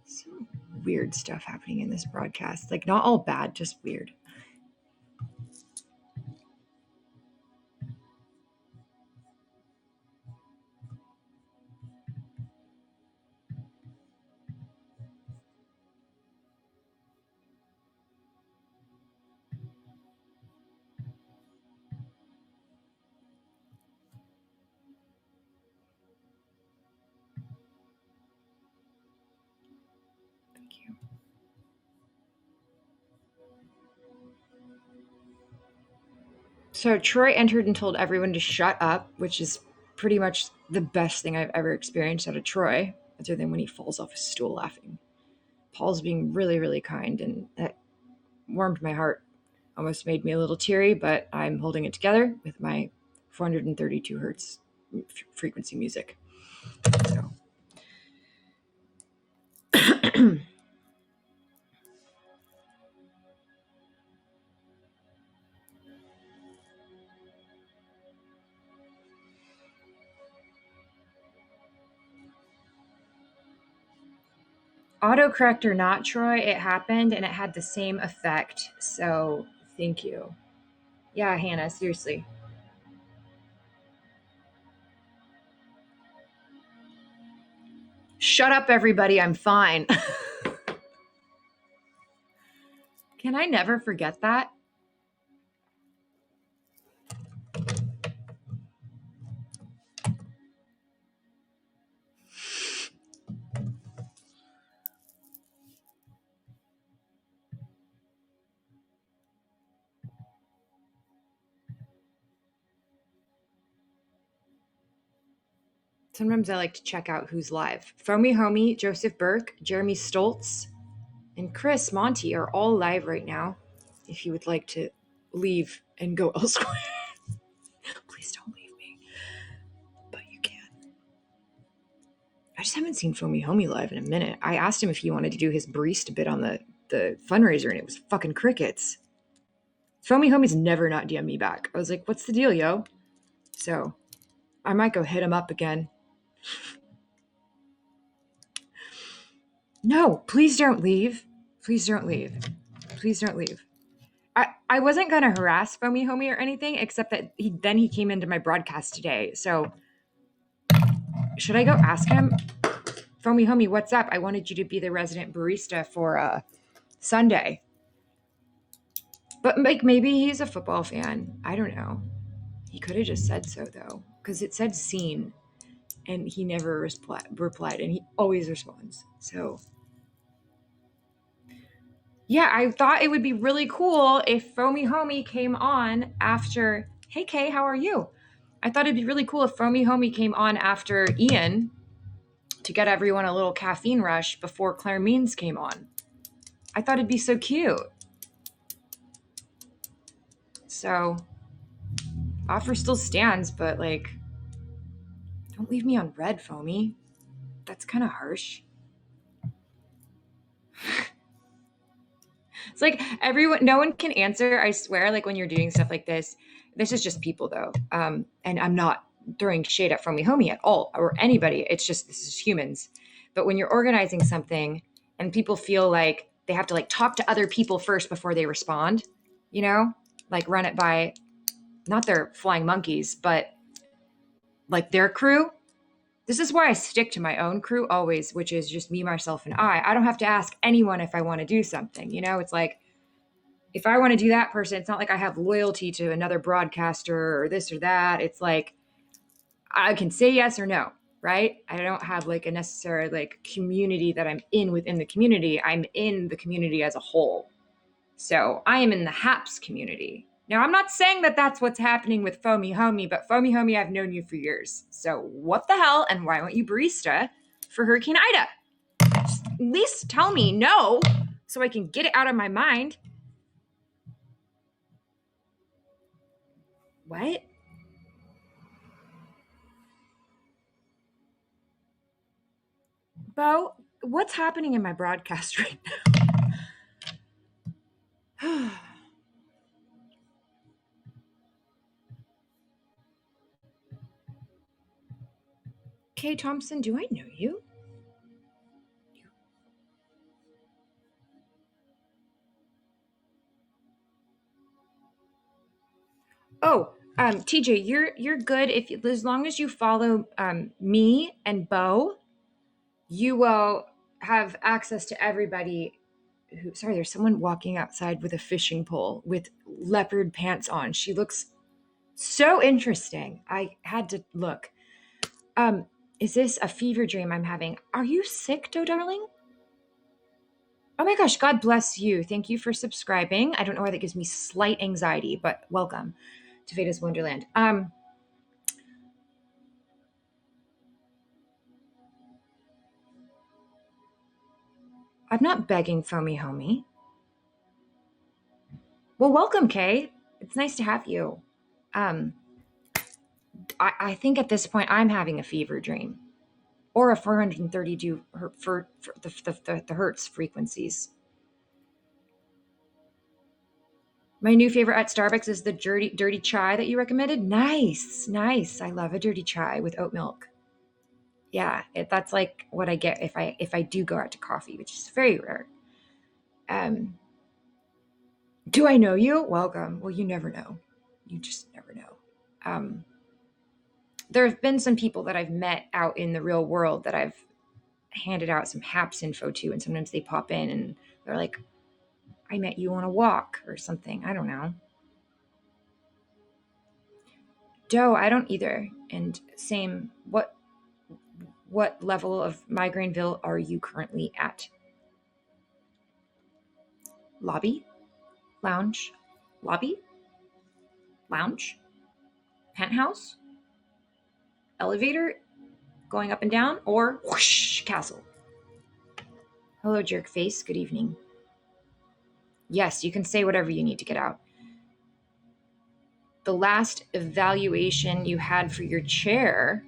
Speaker 1: Some weird stuff happening in this broadcast. Like, not all bad, just weird. Thank you. So Troy entered and told everyone to shut up, which is pretty much the best thing I've ever experienced out of Troy, other than when he falls off his stool laughing. Paul's being really, really kind, and that warmed my heart. Almost made me a little teary, but I'm holding it together with my 432 hertz frequency music. So. Autocorrect or not, Troy, it happened and it had the same effect. So thank you. Yeah, Hannah, seriously. Shut up, everybody. I'm fine. Can I never forget that? Sometimes I like to check out who's live. Foamy Homie, Joseph Burke, Jeremy Stoltz, and Chris Monty are all live right now. If you would like to leave and go elsewhere, please don't leave me. But you can. I just haven't seen Foamy Homie live in a minute. I asked him if he wanted to do his barista bit on the fundraiser, and it was fucking crickets. Foamy Homie's never not DM me back. I was like, what's the deal, yo? So I might go hit him up again. No, please don't leave. Please don't leave. Please don't leave. I wasn't going to harass Foamy Homie or anything, except that he came into my broadcast today. So should I go ask him? Foamy Homie, what's up? I wanted you to be the resident barista for Sunday. But like maybe he's a football fan. I don't know. He could have just said so, though, because it said seen, and he never replied, and he always responds. So yeah, I thought it would be really cool if Foamy Homie came on after. Hey, Kay, how are you? I thought it'd be really cool if Foamy Homie came on after Ian to get everyone a little caffeine rush before Claire Means came on. I thought it'd be so cute. So, offer still stands, but like, don't leave me on red, Foamy. That's kind of harsh. It's like no one can answer, I swear, like when you're doing stuff like this. This is just people, though. And I'm not throwing shade at Foamy Homie at all, or anybody. It's just, this is humans. But when you're organizing something and people feel like they have to like talk to other people first before they respond, you know, like run it by, not their flying monkeys, but like their crew. This is why I stick to my own crew always, which is just me, myself, and I. I don't have to ask anyone if I want to do something. You know, it's like, if I want to do that person, it's not like I have loyalty to another broadcaster or this or that. It's like, I can say yes or no, right? I don't have like a necessary like community that I'm in within the community. I'm in the community as a whole. So I am in the HAPS community. Now, I'm not saying that that's what's happening with Foamy Homie, but Foamy Homie, I've known you for years. So what the hell, and why won't you barista for Hurricane Ida? Just at least tell me no, so I can get it out of my mind. What? Bo, what's happening in my broadcast right now? Kay Thompson, do I know you? Oh, TJ, you're good if as long as you follow me and Bo, you will have access to everybody who sorry, there's someone walking outside with a fishing pole with leopard pants on. She looks so interesting. I had to look. Is this a fever dream I'm having? Are you sick, Doe darling? Oh my gosh, God bless you. Thank you for subscribing. I don't know why that gives me slight anxiety, but welcome to Vada's Wonderland. I'm not begging Foamy Homie. Well, welcome, Kay. It's nice to have you. I think at this point I'm having a fever dream or a 432 for the hertz frequencies. My new favorite at Starbucks is the dirty chai that you recommended. Nice, nice. I love a dirty chai with oat milk. Yeah, that's like what I get if I do go out to coffee, which is very rare. Do I know you? Welcome. Well, you never know. You just never know. There have been some people that I've met out in the real world that I've handed out some HAPS info to, and sometimes they pop in and they're like, I met you on a walk or something. I don't know. Doe, I don't either. And same, what level of Migraineville are you currently at? Lobby? Lounge? Lobby? Lounge? Penthouse? Elevator? Going up and down? Or whoosh, castle? Hello, jerk face. Good evening. Yes, you can say whatever you need to get out. The last evaluation you had for your chair,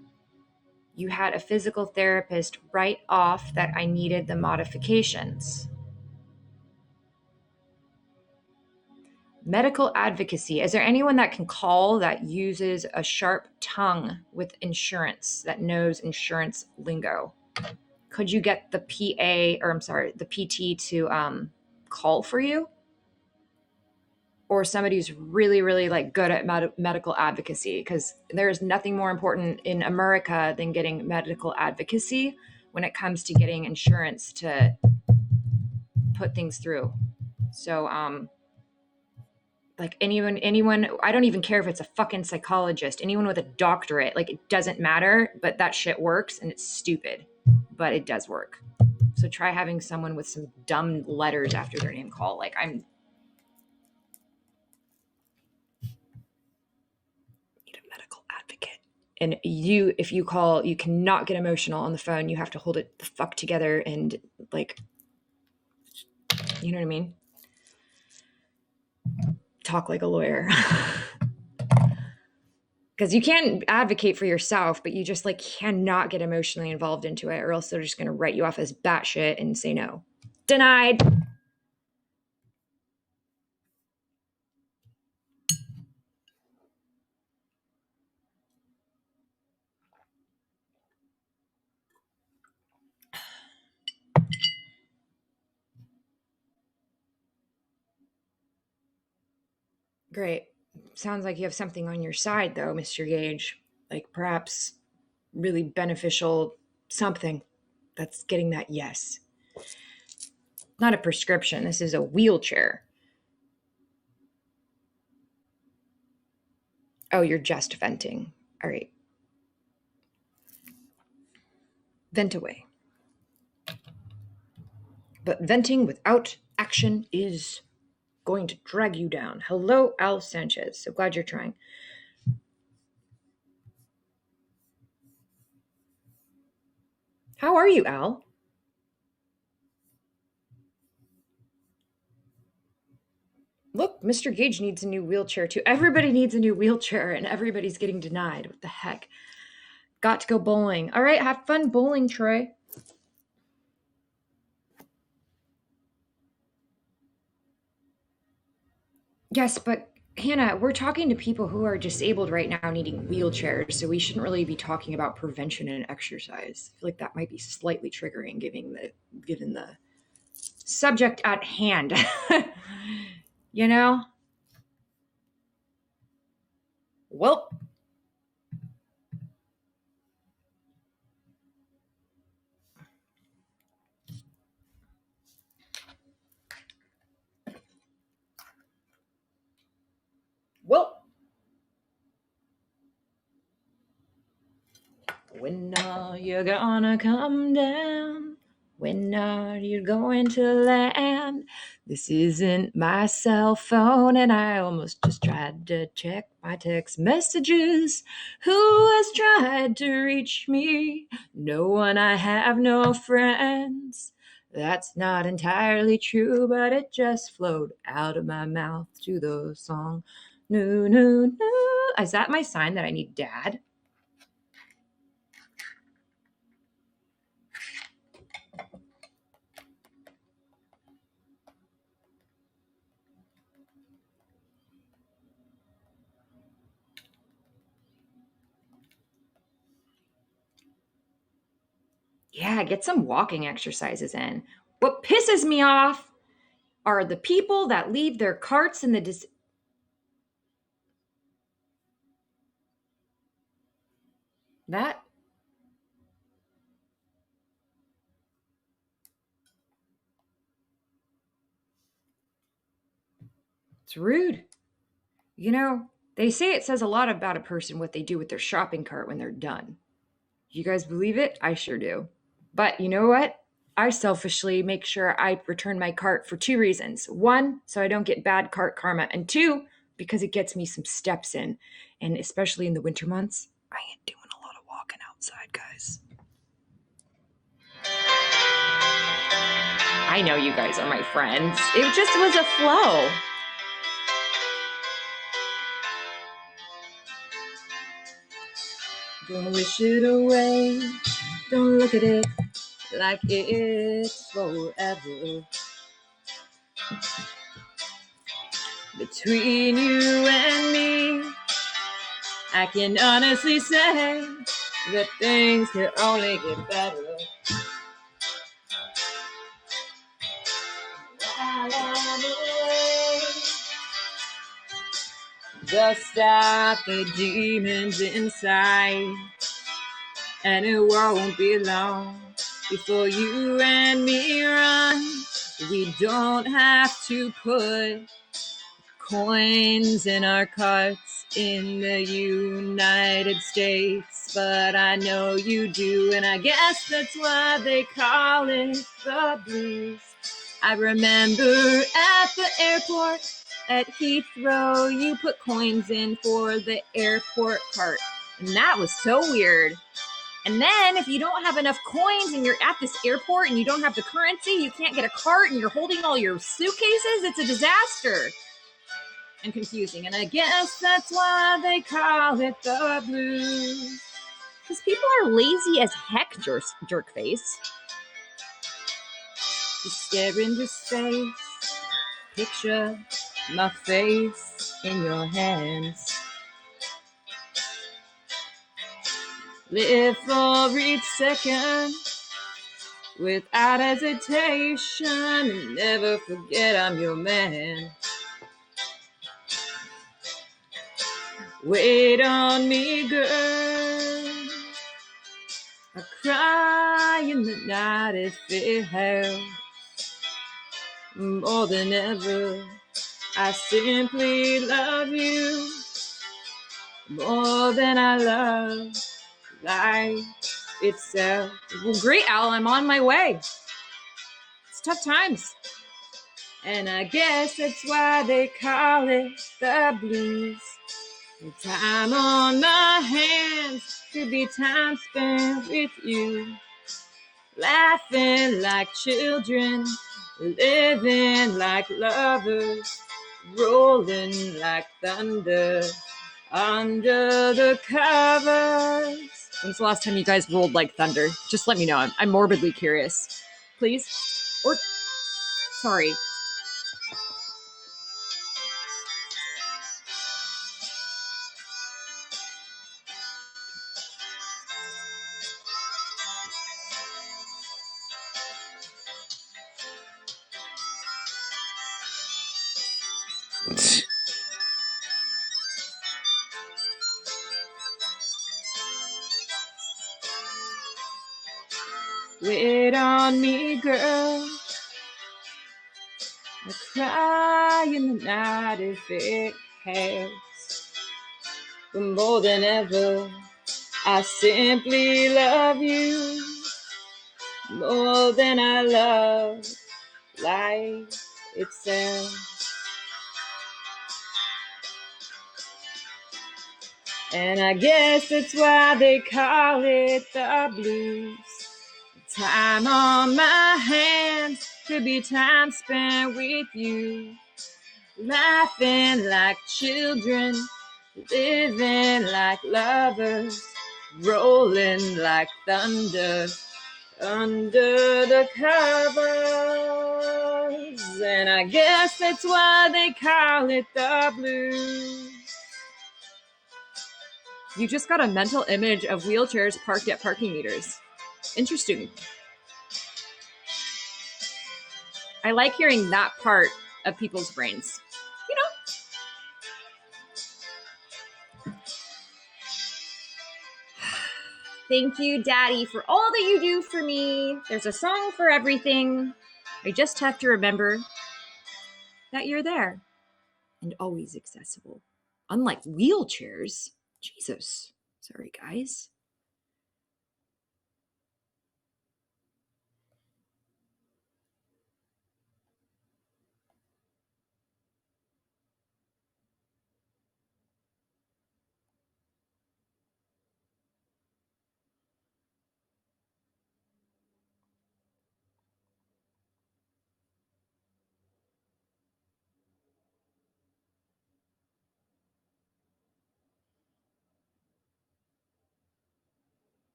Speaker 1: you had a physical therapist write off that I needed the modifications. Medical advocacy. Is there anyone that can call that uses a sharp tongue with insurance, that knows insurance lingo? Could you get the the PT to call for you? Or somebody who's really, really like good at medical advocacy, because there's nothing more important in America than getting medical advocacy when it comes to getting insurance to put things through. So, like anyone, I don't even care if it's a fucking psychologist, anyone with a doctorate, like it doesn't matter, but that shit works and it's stupid, but it does work. So try having someone with some dumb letters after their name call. Like I'm need a medical advocate. And if you call, you cannot get emotional on the phone. You have to hold it the fuck together and like, you know what I mean? Talk like a lawyer. Because you can advocate for yourself, but you just like cannot get emotionally involved into it, or else they're just going to write you off as batshit and say no. Denied. Great. Sounds like you have something on your side, though, Mr. Gage. Like perhaps really beneficial something that's getting that yes. Not a prescription. This is a wheelchair. Oh, you're just venting. All right. Vent away. But venting without action is going to drag you down. Hello, Al Sanchez. So glad you're trying. How are you, Al? Look, Mr. Gage needs a new wheelchair too. Everybody needs a new wheelchair and everybody's getting denied. What the heck? Got to go bowling. All right, have fun bowling, Troy. Yes, but Hannah, we're talking to people who are disabled right now needing wheelchairs, so we shouldn't really be talking about prevention and exercise. I feel like that might be slightly triggering given the subject at hand. You know? Well, well. When are you gonna come down? When are you going to land? This isn't my cell phone, and I almost just tried to check my text messages. Who has tried to reach me? No one, I have no friends. That's not entirely true, but it just flowed out of my mouth to the song. No, no, no. Is that my sign that I need dad? Yeah, get some walking exercises in. What pisses me off are the people that leave their carts in the that it's rude. You know, they say it says a lot about a person what they do with their shopping cart when they're done. You guys believe it? I sure do. But you know what? I selfishly make sure I return my cart for two reasons. One, so I don't get bad cart karma, and two, because it gets me some steps in. And especially in the winter months, I ain't doing a lot of walking outside, guys. I know you guys are my friends. It just was a flow. Don't wish it away. Don't look at it like it's forever. Between you and me, I can honestly say that things can only get better. While I'm away, just stop the demons inside, and it won't be long before you and me run. We don't have to put coins in our carts in the United States, but I know you do, and I guess that's why they call it the blues. I remember at the airport at Heathrow, you put coins in for the airport cart, and that was so weird. And then if you don't have enough coins and you're at this airport and you don't have the currency, you can't get a cart and you're holding all your suitcases, it's a disaster and confusing. And I guess that's why they call it the blues. Because people are lazy as heck, jerk face. You stare into space, picture my face in your hands. Live for each second without hesitation, and never forget I'm your man. Wait on me, girl. I cry in the night if it helps. More than ever, I simply love you more than I love life itself. Well, great, Al. I'm on my way. It's tough times. And I guess that's why they call it the blues. The time on my hands could be time spent with you. Laughing like children, living like lovers, rolling like thunder under the covers. When's the last time you guys rolled like thunder? Just let me know. I'm morbidly curious. Please? Or, sorry. Wait on me, girl. I cry in the night if it helps. But more than ever, I simply love you more than I love life itself. And I guess that's why they call it the blues. Time on my hands could be time spent with you, laughing like children, living like lovers, rolling like thunder under the covers. And I guess that's why they call it the blues. You just got a mental image of wheelchairs parked at parking meters. Interesting. I like hearing that part of people's brains. You know? Thank you, Daddy, for all that you do for me. There's a song for everything. I just have to remember that you're there and always accessible. Unlike wheelchairs. Jesus. Sorry, guys.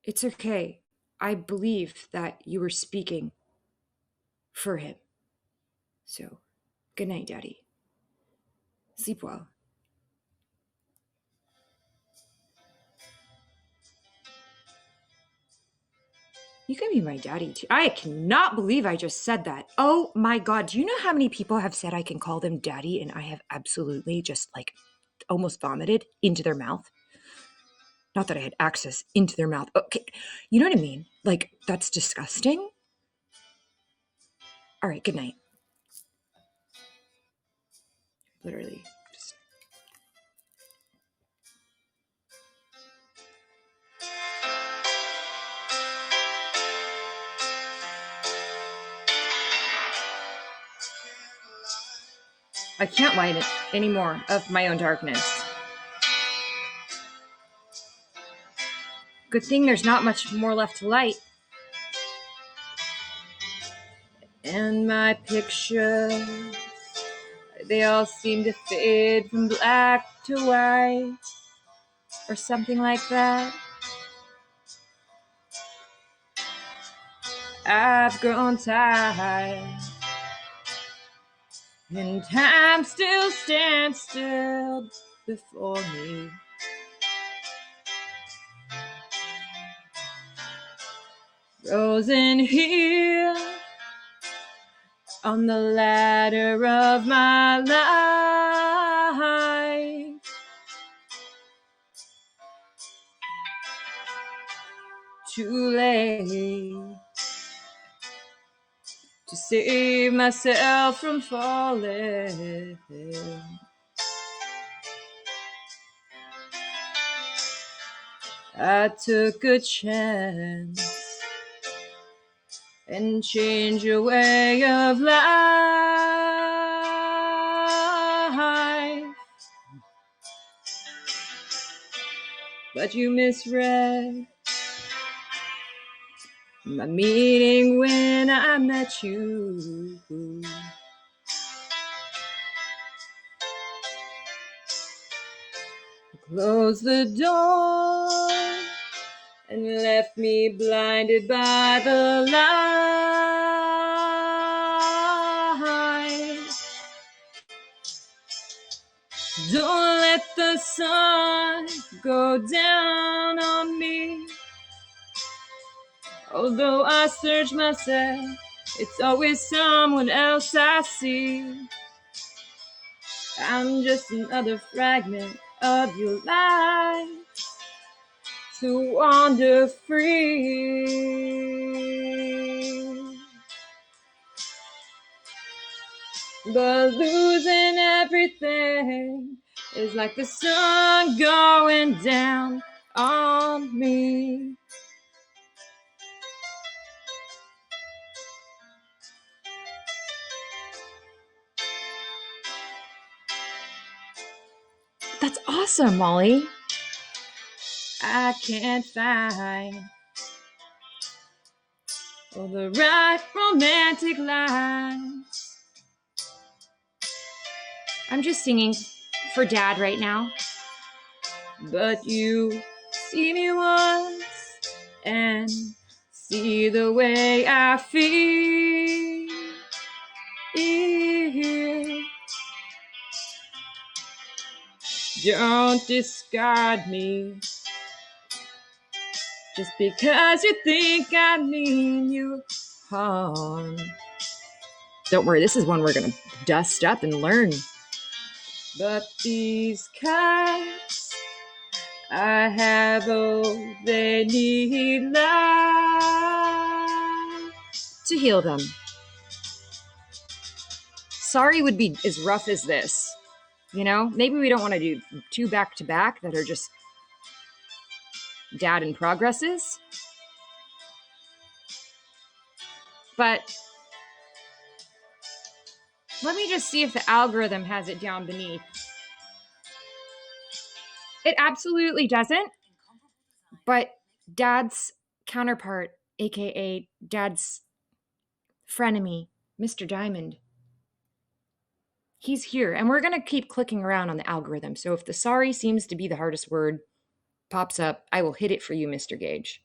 Speaker 1: It's okay. I believe that you were speaking for him. So, good night, Daddy. Sleep well. You can be my daddy too. I cannot believe I just said that. Oh my God. Do you know how many people have said I can call them daddy and I have absolutely just like almost vomited into their mouth? Not that I had access into their mouth. Okay. You know what I mean? Like, that's disgusting. All right. Good night. Literally. Just... I can't light it anymore of my own darkness. Good thing there's not much more left to light. And my pictures, they all seem to fade from black to white or something like that. I've grown tired and time still stands still before me. Frozen here on the ladder of my life. Too late to save myself from falling. I took a chance and changed your way of life, but you misread my meaning when I met you. Closed the door and left me blinded by the light. Don't let the sun go down on me. Although I search myself, it's always someone else I see. I'm just another fragment of your life to wander free. But losing everything is like the sun going down on me. That's awesome, Molly. I can't find all the right romantic lines. I'm just singing for Dad right now. But you see me once and see the way I feel. Don't discard me just because you think I mean you harm. Don't worry, this is one we're gonna dust up and learn. But these cuts, I have all they need love to heal them. Sorry would be as rough as this. You know, maybe we don't want to do 2 back-to-back that are just dad in progresses. But let me just see if the algorithm has it down beneath. It absolutely doesn't. But Dad's counterpart, aka Dad's frenemy, Mr. Diamond, he's here. And we're going to keep clicking around on the algorithm. So if the sorry seems to be the hardest word pops up, I will hit it for you, Mr. Gage.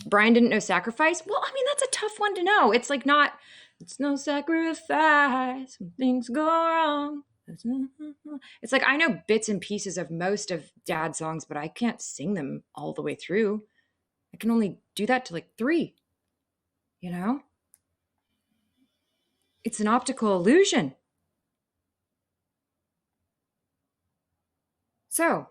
Speaker 1: Brian didn't know sacrifice. Well, I mean, that's a tough one to know. It's like not, it's no sacrifice when things go wrong. It's like I know bits and pieces of most of Dad's songs, but I can't sing them all the way through. I can only do that to like 3, you know? It's an optical illusion. So,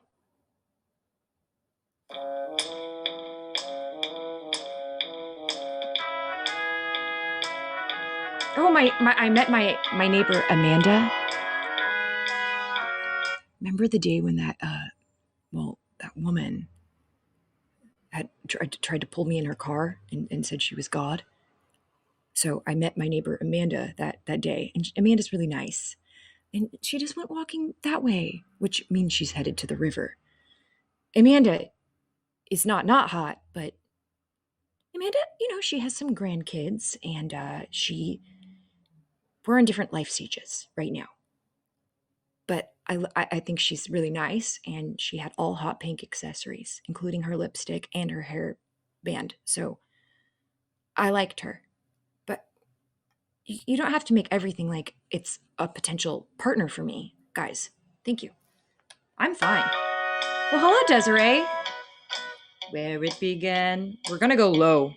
Speaker 1: I met my neighbor Amanda. Remember the day when that woman had tried to pull me in her car and said she was God? So I met my neighbor Amanda that day, and Amanda's really nice. And she just went walking that way, which means she's headed to the river. Amanda is not hot, but Amanda, you know, she has some grandkids, and we're in different life stages right now. But I think she's really nice, and she had all hot pink accessories, including her lipstick and her hair band. So I liked her. But you don't have to make everything like it's a potential partner for me, guys. Thank you. I'm fine. Well, hello, Desiree. Where it began. We're gonna go low.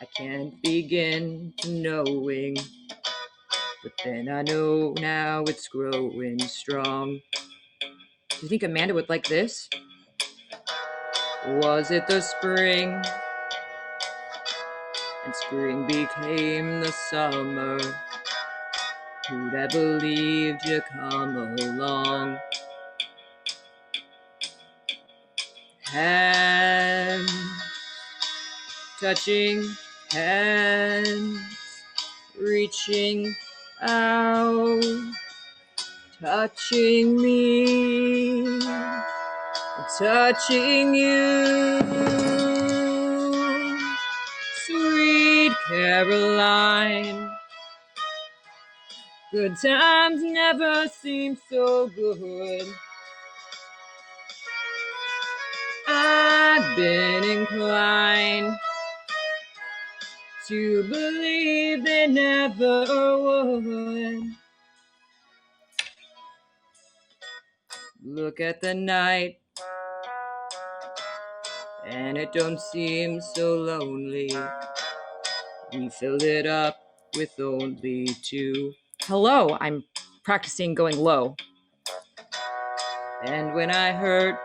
Speaker 1: I can't begin to knowing, but then I know now it's growing strong. Do you think Amanda would like this? Was it the spring? And spring became the summer. Who'd have believed you'd come along? Hands touching hands, reaching out, touching me, touching you. Sweet Caroline, good times never seem so good. I've been inclined to believe they never would. Look at the night, and it don't seem so lonely. We filled it up with only 2. Hello, I'm practicing going low. And when I hurt,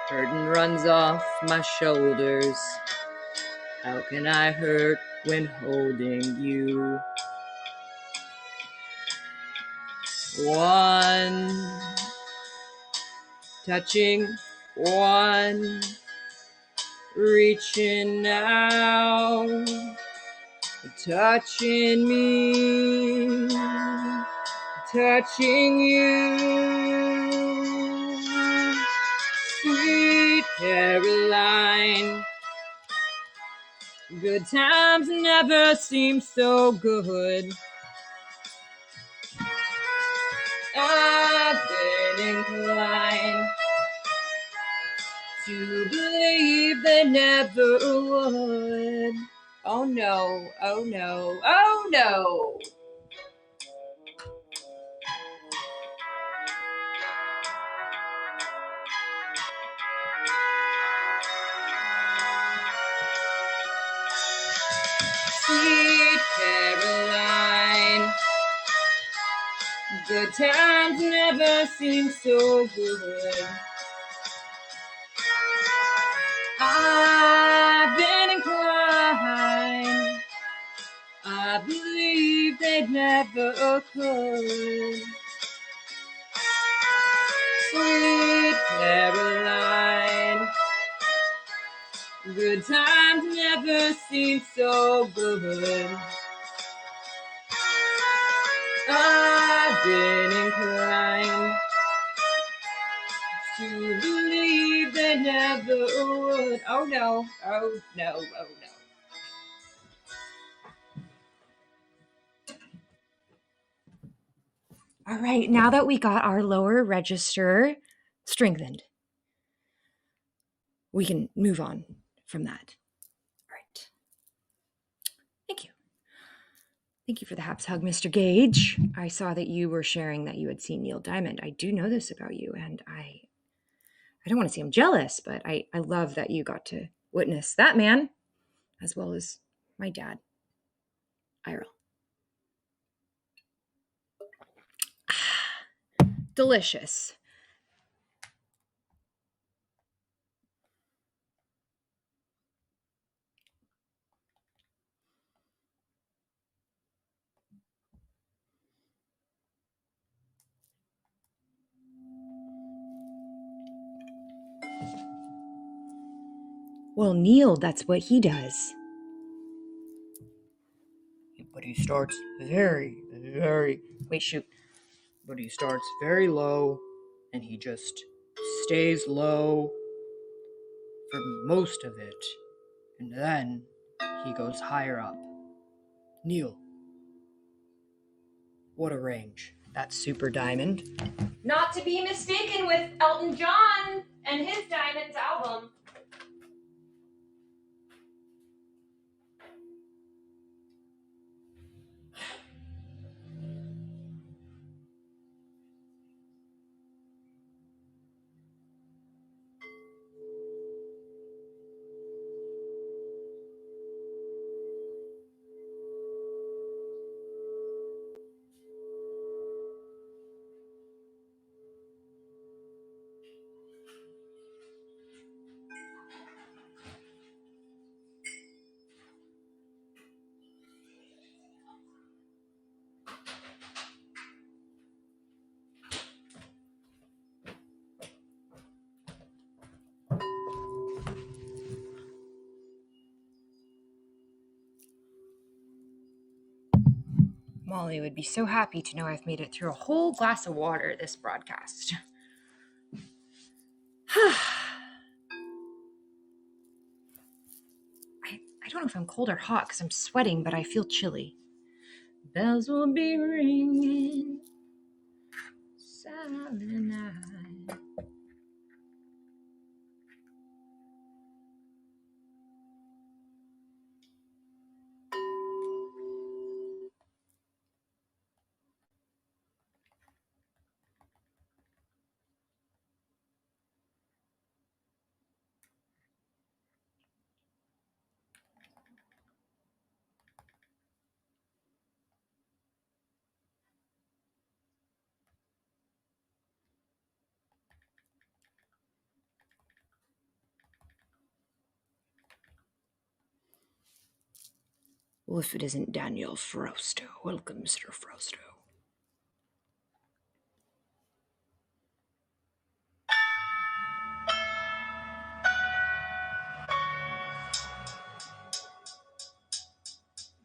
Speaker 1: burden runs off my shoulders. How can I hurt when holding you? One, touching, one, reaching out, touching me, touching you. Sweet Caroline, good times never seem so good. I've been inclined to believe they never would. Oh no, oh no, oh no. Sweet Caroline, good times never seem so good. I've been inclined, I believe they never could. Sweet Caroline, good times never seem so good. I've been inclined to believe they never would. Oh no, oh no, oh no. All right, now that we got our lower register strengthened, we can move on from that. All right. Thank you. Thank you for the haps hug, Mr. Gage. I saw that you were sharing that you had seen Neil Diamond. I do know this about you, and I don't want to say I'm jealous, but I love that you got to witness that man, as well as my dad, Irel. Delicious. Well, Neil, that's what he does. But he starts very, wait, shoot. But he starts very low, and he just stays low for most of it. And then he goes higher up. Neil. What a range. That's Super Diamond. Not to be mistaken with Elton John and his Diamonds album. Molly would be so happy to know I've made it through a whole glass of water this broadcast. I don't know if I'm cold or hot because I'm sweating, but I feel chilly. Bells will be ringing, silent night. Well, if it isn't Daniel Frosto. Welcome, Mr. Frosto.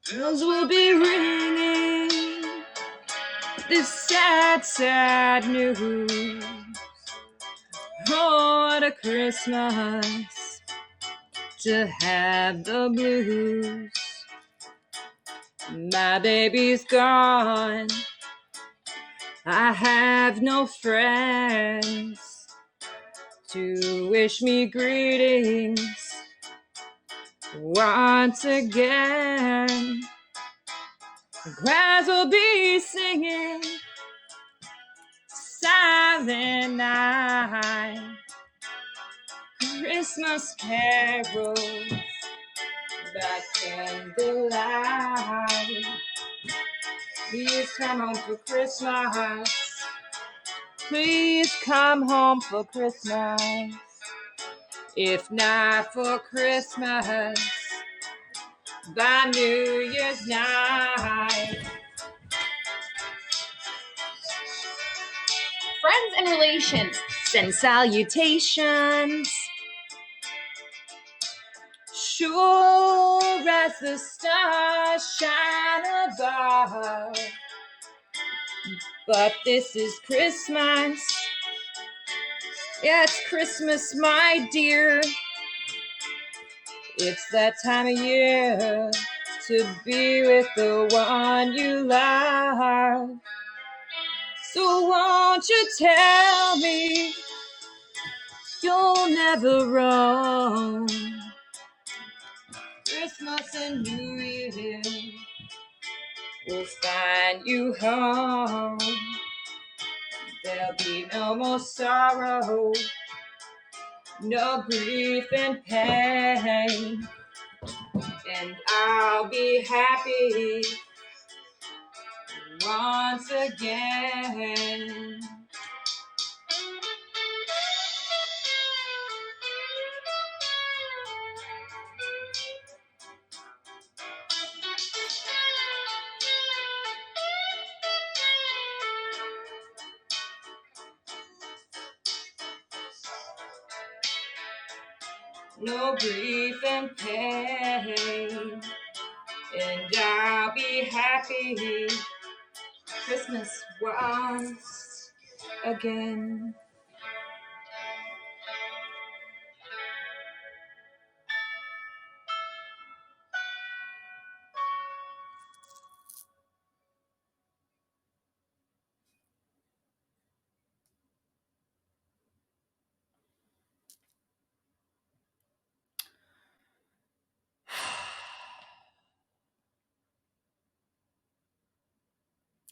Speaker 1: Bells will be ringing this sad, sad news. Oh, what a Christmas to have the blues. My baby's gone. I have no friends to wish me greetings once again. The grass will be singing Silent Night, Christmas carols by candlelight. Please come home for Christmas. Please come home for Christmas. If not for Christmas, by New Year's night.
Speaker 3: Friends and relations,
Speaker 1: Send salutations. Sure as the stars shine above. But this is Christmas. Yeah, it's Christmas, my dear. It's that time of year to be with the one you love. So won't you tell me you'll never roam? Christmas and New Year will find you home. There'll be no more sorrow, no grief and pain, and I'll be happy once again. No grief and pain, and I'll be happy Christmas once again.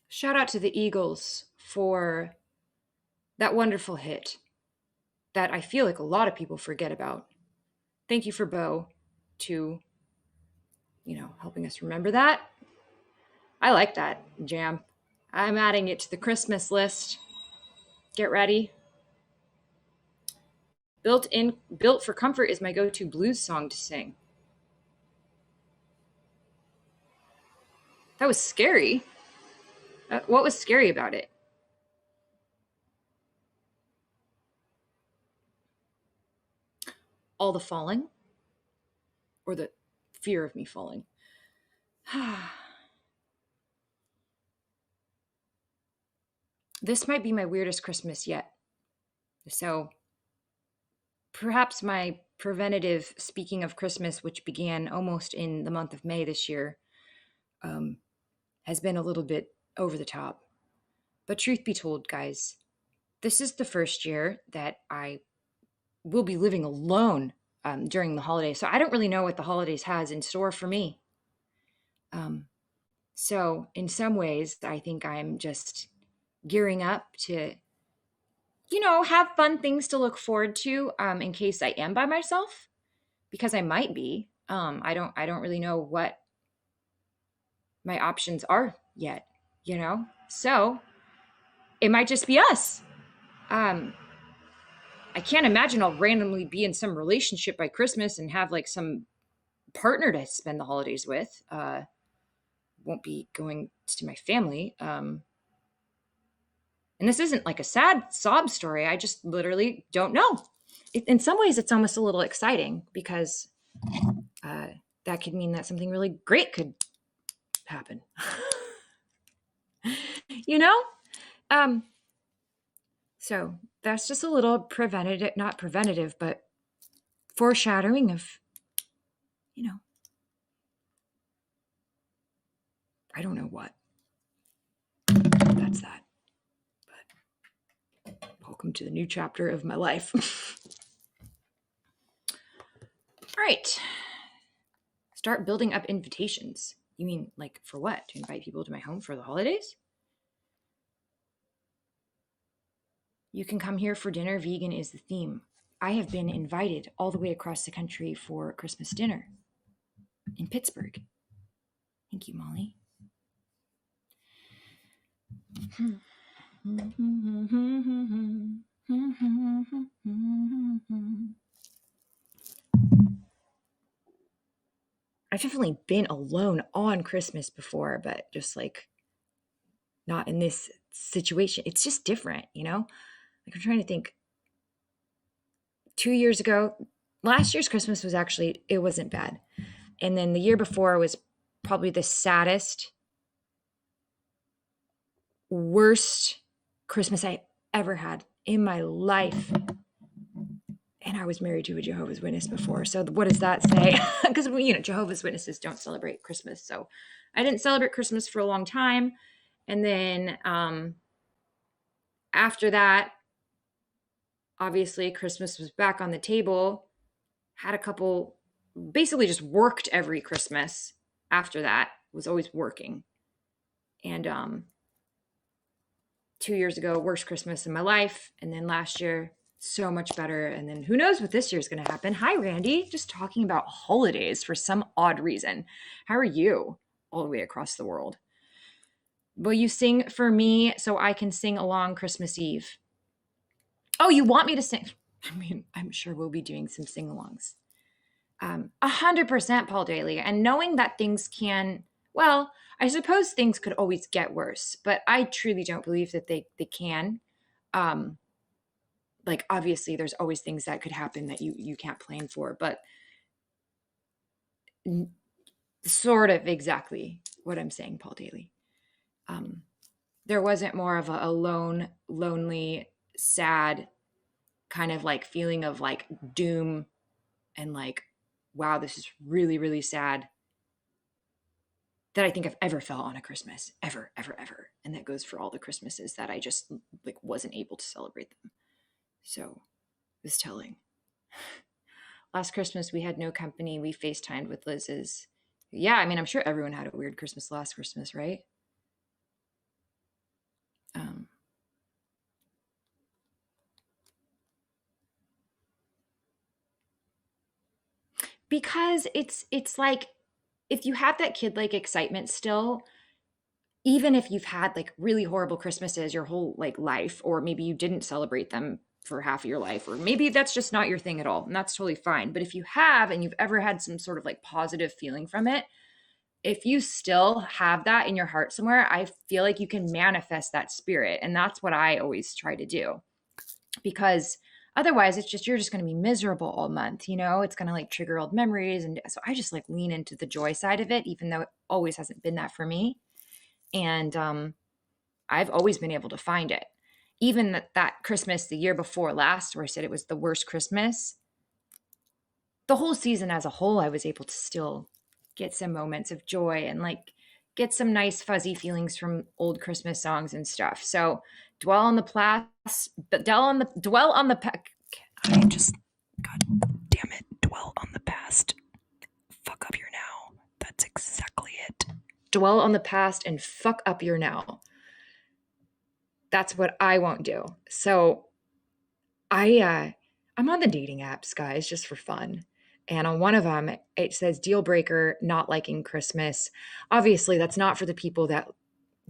Speaker 1: Shout out to the Eagles for that wonderful hit that I feel like a lot of people forget about. Thank you for Bo to, helping us remember that. I like that jam. I'm adding it to the Christmas list. Get ready. Built for Comfort is my go-to blues song to sing. That was scary. What was scary about it? All the falling? Or the fear of me falling? This might be my weirdest Christmas yet. So perhaps my preventative speaking of Christmas, which began almost in the month of May this year, has been a little bit over the top. But truth be told, guys, this is the first year that I will be living alone during the holidays. So I don't really know what the holidays has in store for me. So in some ways, I think I'm just gearing up to, have fun things to look forward to in case I am by myself, because I might be. I don't really know what my options are yet, So it might just be us. I can't imagine I'll randomly be in some relationship by Christmas and have like some partner to spend the holidays with. won't be going to my family. And this isn't like a sad sob story. I just literally don't know. In some ways, it's almost a little exciting because uh, that could mean that something really great could happen. you know? Um, so that's just a little preventative, not preventative, but foreshadowing of, I don't know what. That's that. But welcome to the new chapter of my life. All right. Start building up invitations. You mean like for what? To invite people to my home for the holidays? You can come here for dinner. Vegan is the theme. I have been invited all the way across the country for Christmas dinner in Pittsburgh. Thank you, Molly. I've definitely been alone on Christmas before, but just like not in this situation. It's just different, Like I'm trying to think. 2 years ago, last year's Christmas was actually, it wasn't bad. And then the year before was probably the saddest, worst Christmas I ever had in my life. And I was married to a Jehovah's Witness before. So what does that say? Because, Jehovah's Witnesses don't celebrate Christmas. So I didn't celebrate Christmas for a long time. And then after that, obviously Christmas was back on the table. Had a couple, basically just worked every Christmas after that, was always working. And 2 years ago, worst Christmas in my life. And then last year, so much better. And then who knows what this year's going to happen. Hi, Randy. Just talking about holidays for some odd reason. How are you all the way across the world? Will you sing for me so I can sing along Christmas Eve? Oh, you want me to sing? I mean, I'm sure we'll be doing some sing-alongs. 100% Paul Daly. And knowing that things can, well, I suppose things could always get worse, but I truly don't believe that they can. Like obviously there's always things that could happen that you can't plan for, but sort of exactly what I'm saying, Paul Daly. There wasn't more of a lone, lonely, sad kind of like feeling of like doom and like, wow, this is really, really sad that I think I've ever felt on a Christmas, ever, ever, ever. And that goes for all the Christmases that I just like wasn't able to celebrate them. So it was telling. Last Christmas, we had no company. We FaceTimed with Liz's. Yeah, I mean, I'm sure everyone had a weird Christmas last Christmas, right? Because it's like, if you have that kid like excitement still, even if you've had like really horrible Christmases your whole like life, or maybe you didn't celebrate them for half of your life, or maybe that's just not your thing at all, and that's totally fine. But if you have, and you've ever had some sort of like positive feeling from it, if you still have that in your heart somewhere, I feel like you can manifest that spirit. And that's what I always try to do, because otherwise it's just, you're just going to be miserable all month. It's going to like trigger old memories. And so I just like lean into the joy side of it, even though it always hasn't been that for me. And I've always been able to find it. Even that Christmas the year before last, where I said it was the worst Christmas, the whole season as a whole, I was able to still get some moments of joy and like get some nice fuzzy feelings from old Christmas songs and stuff. So dwell on the past,
Speaker 2: God damn it, dwell on the past. Fuck up your now. That's exactly it.
Speaker 1: Dwell on the past and fuck up your now. That's what I won't do. So I'm on the dating apps, guys, just for fun. And on one of them, it says deal breaker, not liking Christmas. Obviously, that's not for the people that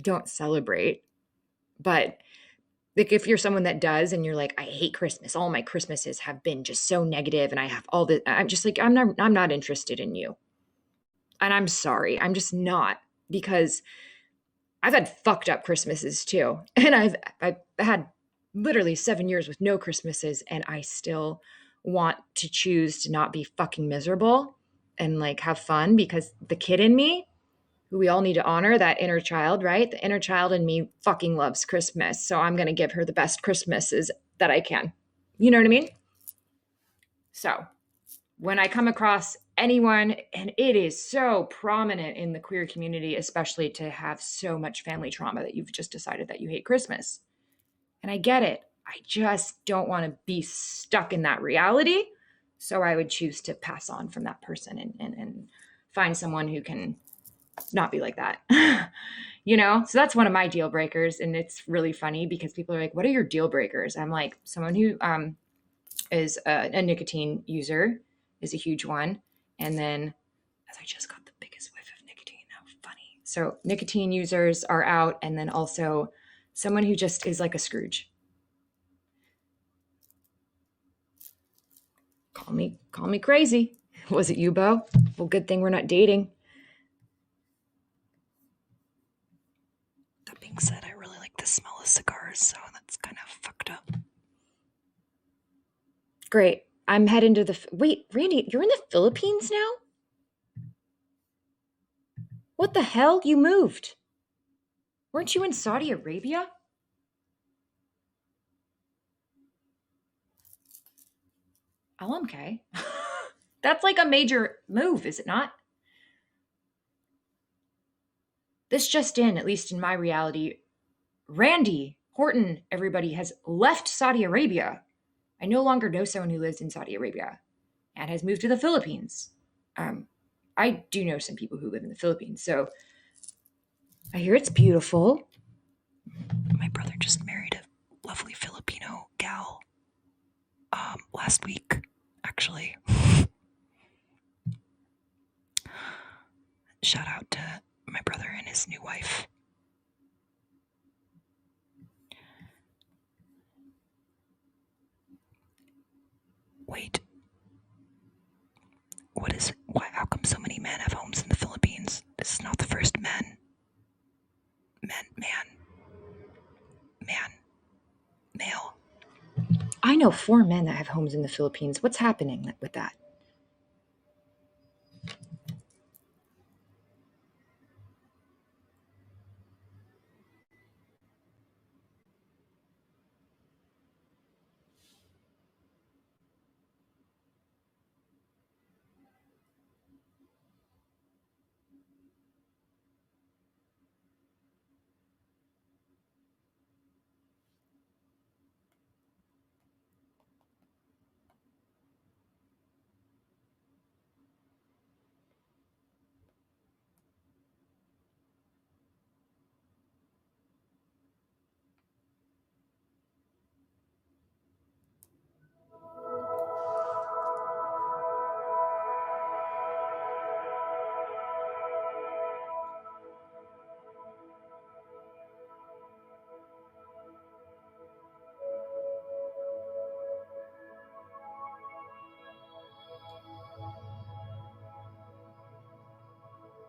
Speaker 1: don't celebrate. But like if you're someone that does and you're like, I hate Christmas. All my Christmases have been just so negative and I have I'm just like, I'm not interested in you. And I'm sorry. I'm just not. because I've had fucked up Christmases too. And I've had literally 7 years with no Christmases, and I still want to choose to not be fucking miserable and like have fun, because the kid in me, who we all need to honor, that inner child, right? The inner child in me fucking loves Christmas. So I'm going to give her the best Christmases that I can. You know what I mean? So when I come across anyone, and it is so prominent in the queer community, especially to have so much family trauma that you've just decided that you hate Christmas. And I get it. I just don't want to be stuck in that reality. So I would choose to pass on from that person and find someone who can not be like that. So that's one of my deal breakers. And it's really funny because people are like, what are your deal breakers? I'm like, someone who is a nicotine user is a huge one. And then, as I just got the biggest whiff of nicotine, how funny. So nicotine users are out. And then also someone who just is like a Scrooge. Call me crazy. Was it you, Bo? Well, good thing we're not dating.
Speaker 2: That being said, I really like the smell of cigars, so that's kind of fucked up.
Speaker 1: Great. I'm heading to wait, Randy, you're in the Philippines now? What the hell? You moved. Weren't you in Saudi Arabia? LMK. That's like a major move, is it not? This just in, at least in my reality, Randy Horton, everybody, has left Saudi Arabia. I no longer know someone who lives in Saudi Arabia and has moved to the Philippines. I do know some people who live in the Philippines, so I hear it's beautiful.
Speaker 2: My brother just married a lovely Filipino gal last week, actually. Shout out to my brother and his new wife. Wait. What is it? Why? How come so many men have homes in the Philippines? This is not the first man. Male.
Speaker 1: I know 4 men that have homes in the Philippines. What's happening with that?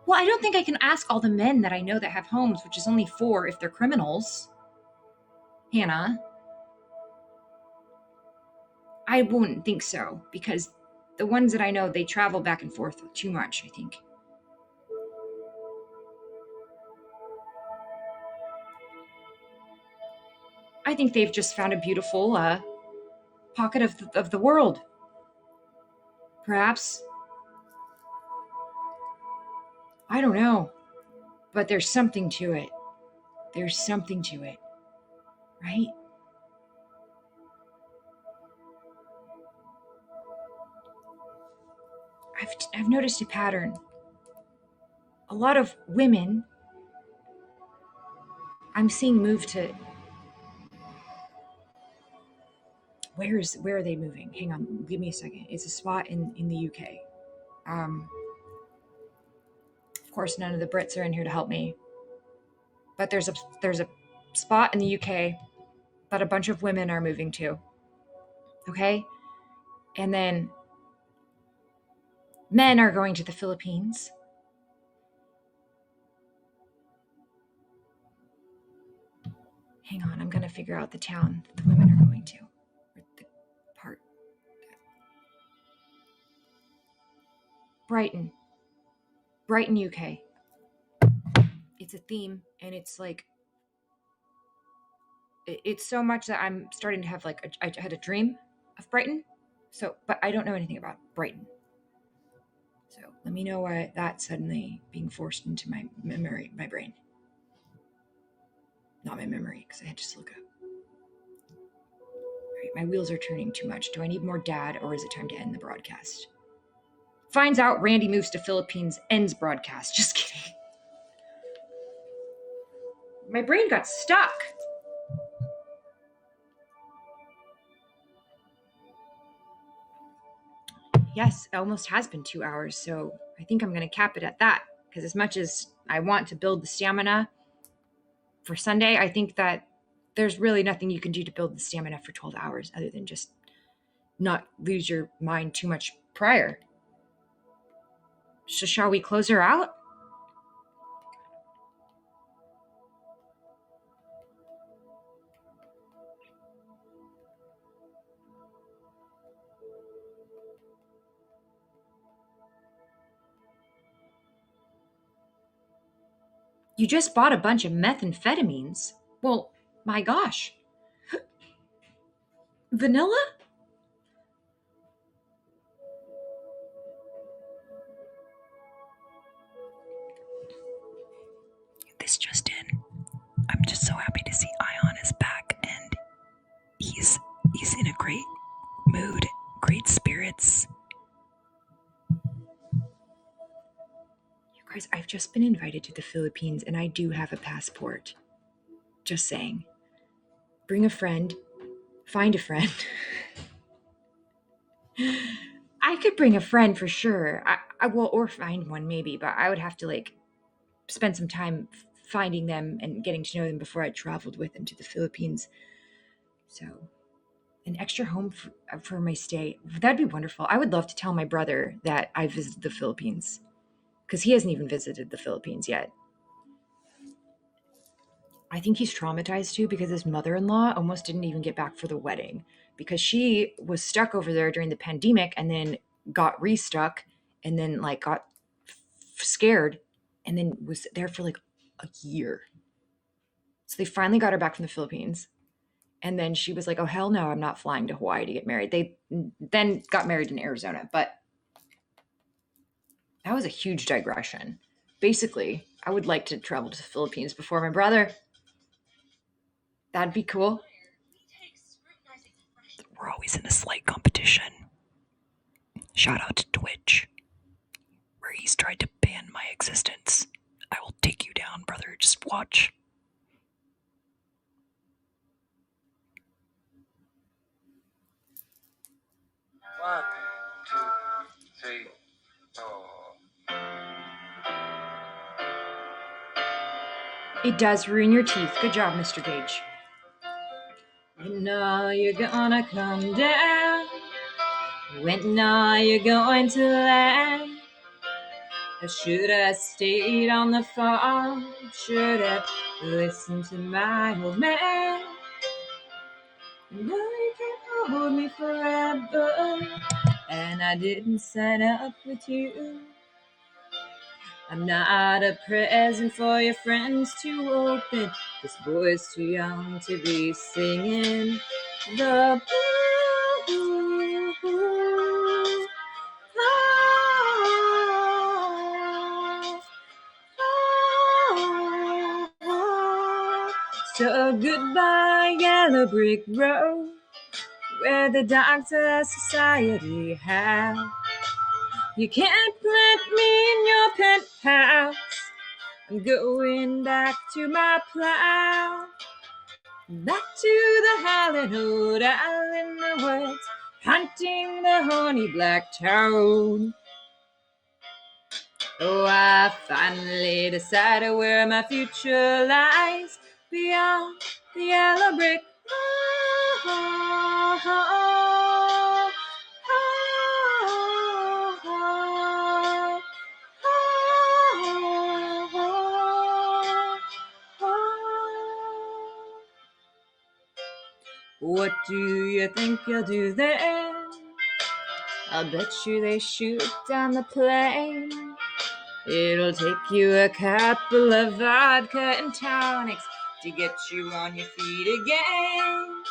Speaker 1: Well, I don't think I can ask all the men that I know that have homes, which is only 4 if they're criminals. Hannah. I wouldn't think so, because the ones that I know, they travel back and forth too much, I think. I think they've just found a beautiful pocket of the world. Perhaps. I don't know. But there's something to it. There's something to it. Right? I've noticed a pattern. A lot of women I'm seeing move to. Where are they moving? Hang on, give me a second. It's a spot in the UK. Of course, none of the Brits are in here to help me. But there's a spot in the UK that a bunch of women are moving to. Okay? And then men are going to the Philippines. Hang on, I'm going to figure out the town that the women are going to. Or the part. Brighton. Brighton, UK. It's a theme, and it's like... It's so much that I'm starting to have I had a dream of Brighton. So, but I don't know anything about Brighton. So let me know why that's suddenly being forced into my memory, my brain. Not my memory, because I had to just look up. All right, my wheels are turning too much. Do I need more dad, or is it time to end the broadcast? Finds out Randy moves to Philippines, ends broadcast. Just kidding. My brain got stuck. Yes, it almost has been 2 hours, so I think I'm going to cap it at that. Because as much as I want to build the stamina for Sunday, I think that there's really nothing you can do to build the stamina for 12 hours other than just not lose your mind too much prior. So shall we close her out? You just bought a bunch of methamphetamines. Well, my gosh. Vanilla?
Speaker 2: This just in. I'm just so happy to see Ion is back, and he's in a great mood, great spirits.
Speaker 1: You guys, I've just been invited to the Philippines, and I do have a passport. Just saying. Bring a friend. Find a friend. I could bring a friend for sure. I will, or find one maybe, but I would have to spend some time finding them and getting to know them before I traveled with them to the Philippines. So, an extra home for my stay. That'd be wonderful. I would love to tell my brother that I visited the Philippines, because he hasn't even visited the Philippines yet. I think he's traumatized too, because his mother-in-law almost didn't even get back for the wedding because she was stuck over there during the pandemic and then got restuck and then got scared and then was there for a year. So they finally got her back from the Philippines. And then she was like, oh, hell no, I'm not flying to Hawaii to get married. They then got married in Arizona. But that was a huge digression. Basically, I would like to travel to the Philippines before my brother. That'd be cool.
Speaker 2: We're always in a slight competition. Shout out to Twitch, where he's tried to ban my existence. I will take you down, brother. Just watch.
Speaker 3: One, two, three, four.
Speaker 1: It does ruin your teeth. Good job, Mr. Gage. When are you gonna come down? When are you going to land? Or should I stayed on the farm? Should I listened to my old man? No, you can't hold me forever, and I didn't sign up with you. I'm not a present for your friends to open. This boy's too young to be singing the blues. So goodbye, yellow brick road, where the doctor society have. You can't plant me in your penthouse. I'm going back to my plow. Back to the howling old owl in the woods, hunting the horny black toad. Oh, I finally decided where my future lies, beyond the yellow brick What do you think you'll do then? I'll bet you they shoot down the plane. It'll take you a couple of vodka and tonics to get you on your feet again.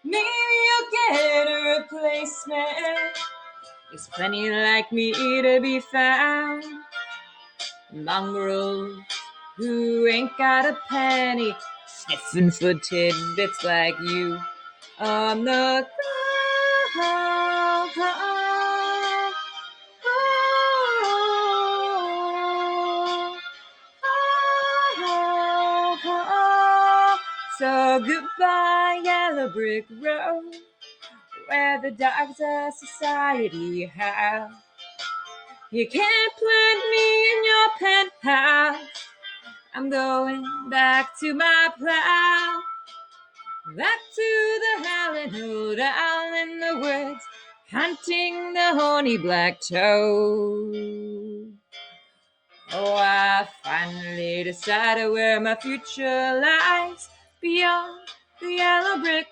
Speaker 1: Maybe you'll get a replacement. There's plenty like me to be found. Mongrels who ain't got a penny, sniffing for tidbits like you on the ground. So goodbye, yellow brick road, where the dogs of society howl. You can't plant me in your penthouse. I'm going back to my plow, back to the howling hold out in the woods, hunting the horny black toad. Oh, I finally decided where my future lies, beyond the yellow brick.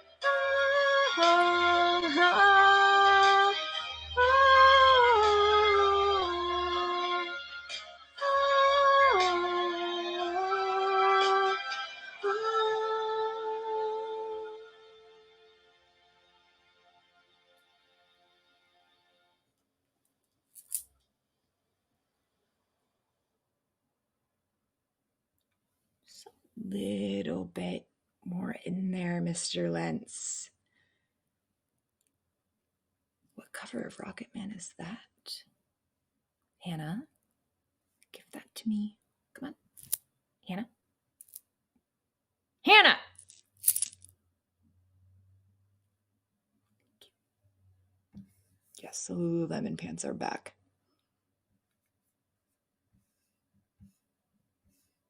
Speaker 1: Little bit more in there, Mr. Lentz. What cover of Rocket Man is that? Hannah, give that to me. Come on. Hannah. Hannah! Yes, the Lululemon pants are back.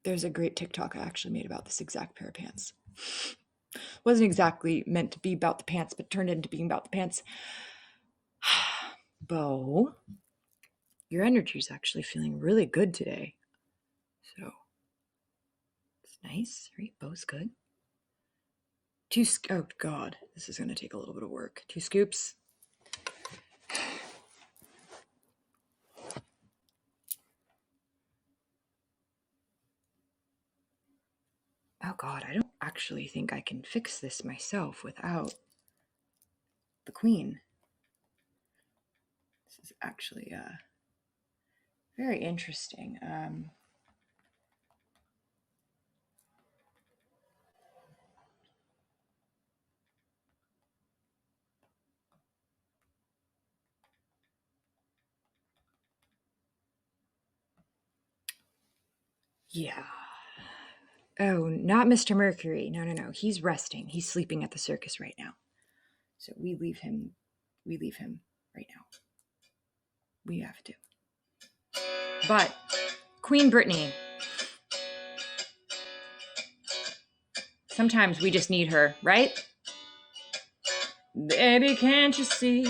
Speaker 1: There's a great TikTok I actually made about this exact pair of pants. Wasn't exactly meant to be about the pants, but turned into being about the pants. Bo, your energy's actually feeling really good today. So, it's nice, right? Bo's good. Oh God, this is going to take a little bit of work. 2 scoops. Oh God, I don't actually think I can fix this myself without the queen. This is actually very interesting. Yeah. Oh, not Mr. Mercury. No. He's resting. He's sleeping at the circus right now. So we leave him right now. We have to. But Queen Brittany, sometimes we just need her, right? Baby, can't you see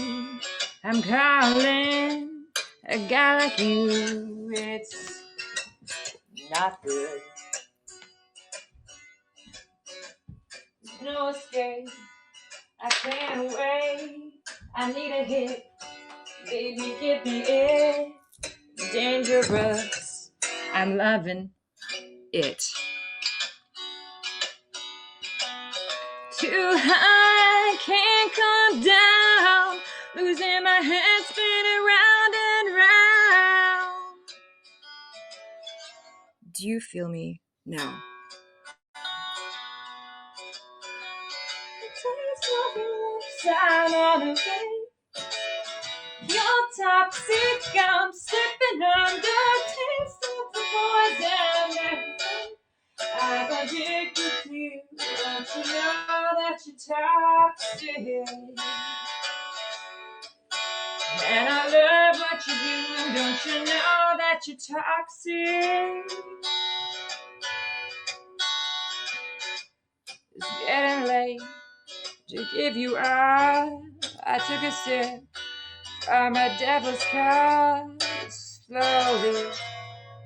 Speaker 1: I'm calling a guy like you? It's not good. No escape. I can't wait. I need a hit. Baby, give me it. Dangerous. I'm loving it. Too high, can't come down. Losing my head, spinning round and round. Do you feel me now? Sign on a ring. You're toxic, I'm sipping on the taste of the poison everything. I'm addicted to you. Don't you know that you're toxic? And I love what you do. Don't you know that you're toxic? It's getting late to give you up. I took a sip of my devil's cup, slowly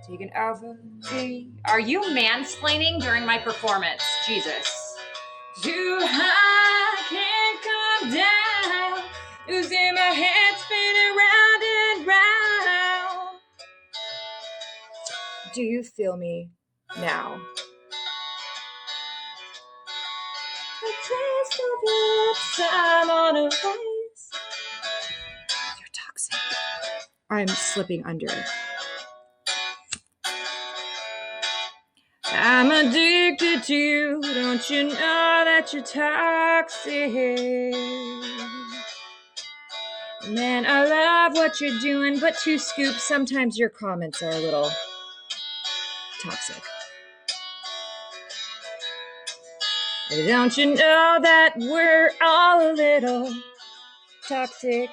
Speaker 1: taking over me. Are you mansplaining during my performance? Jesus. Too high. Do you feel me now? The taste of your lips, I'm on a race. You're toxic. I'm slipping under. I'm addicted to you. Don't you know that you're toxic? Man, I love what you're doing, but 2 scoops, sometimes your comments are a little toxic. Don't you know that we're all a little toxic?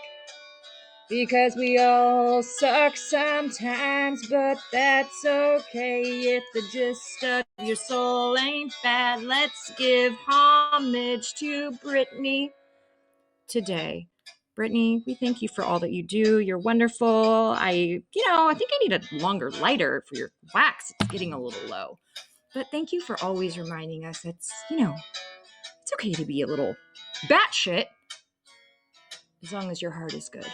Speaker 1: Because we all suck sometimes, but that's okay. If the gist of your soul ain't bad, let's give homage to Brittany today. Brittany, we thank you for all that you do. You're wonderful. I think I need a longer lighter for your wax. It's getting a little low. But thank you for always reminding us it's okay to be a little batshit as long as your heart is good.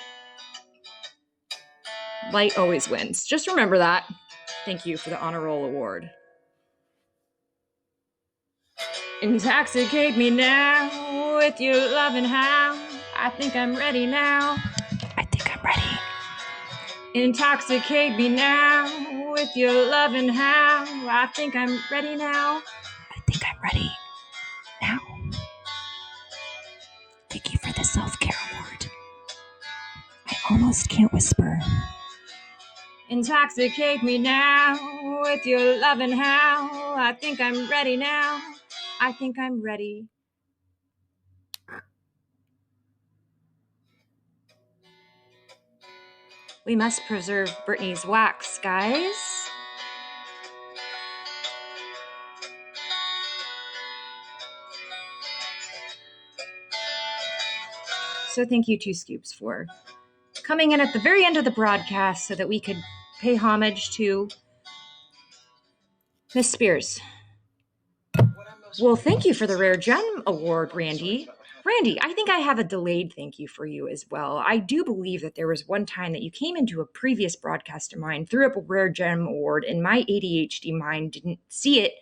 Speaker 1: Light always wins. Just remember that. Thank you for the Honor Roll Award. Intoxicate me now with your loving how. I think I'm ready now.
Speaker 2: I think I'm ready.
Speaker 1: Intoxicate me now with your loving how. I think I'm ready now.
Speaker 2: I think I'm ready now. Thank you for the self-care award. I almost can't whisper.
Speaker 1: Intoxicate me now with your loving how. I think I'm ready now. I think I'm ready. We must preserve Brittany's wax, guys. So thank you, 2 Scoops, for coming in at the very end of the broadcast so that we could pay homage to Miss Spears. Well, thank you for the Rare Gem Award, Randy. Randy, I think I have a delayed thank you for you as well. I do believe that there was one time that you came into a previous broadcast of mine, threw up a Rare Gem Award, and my ADHD mind didn't see it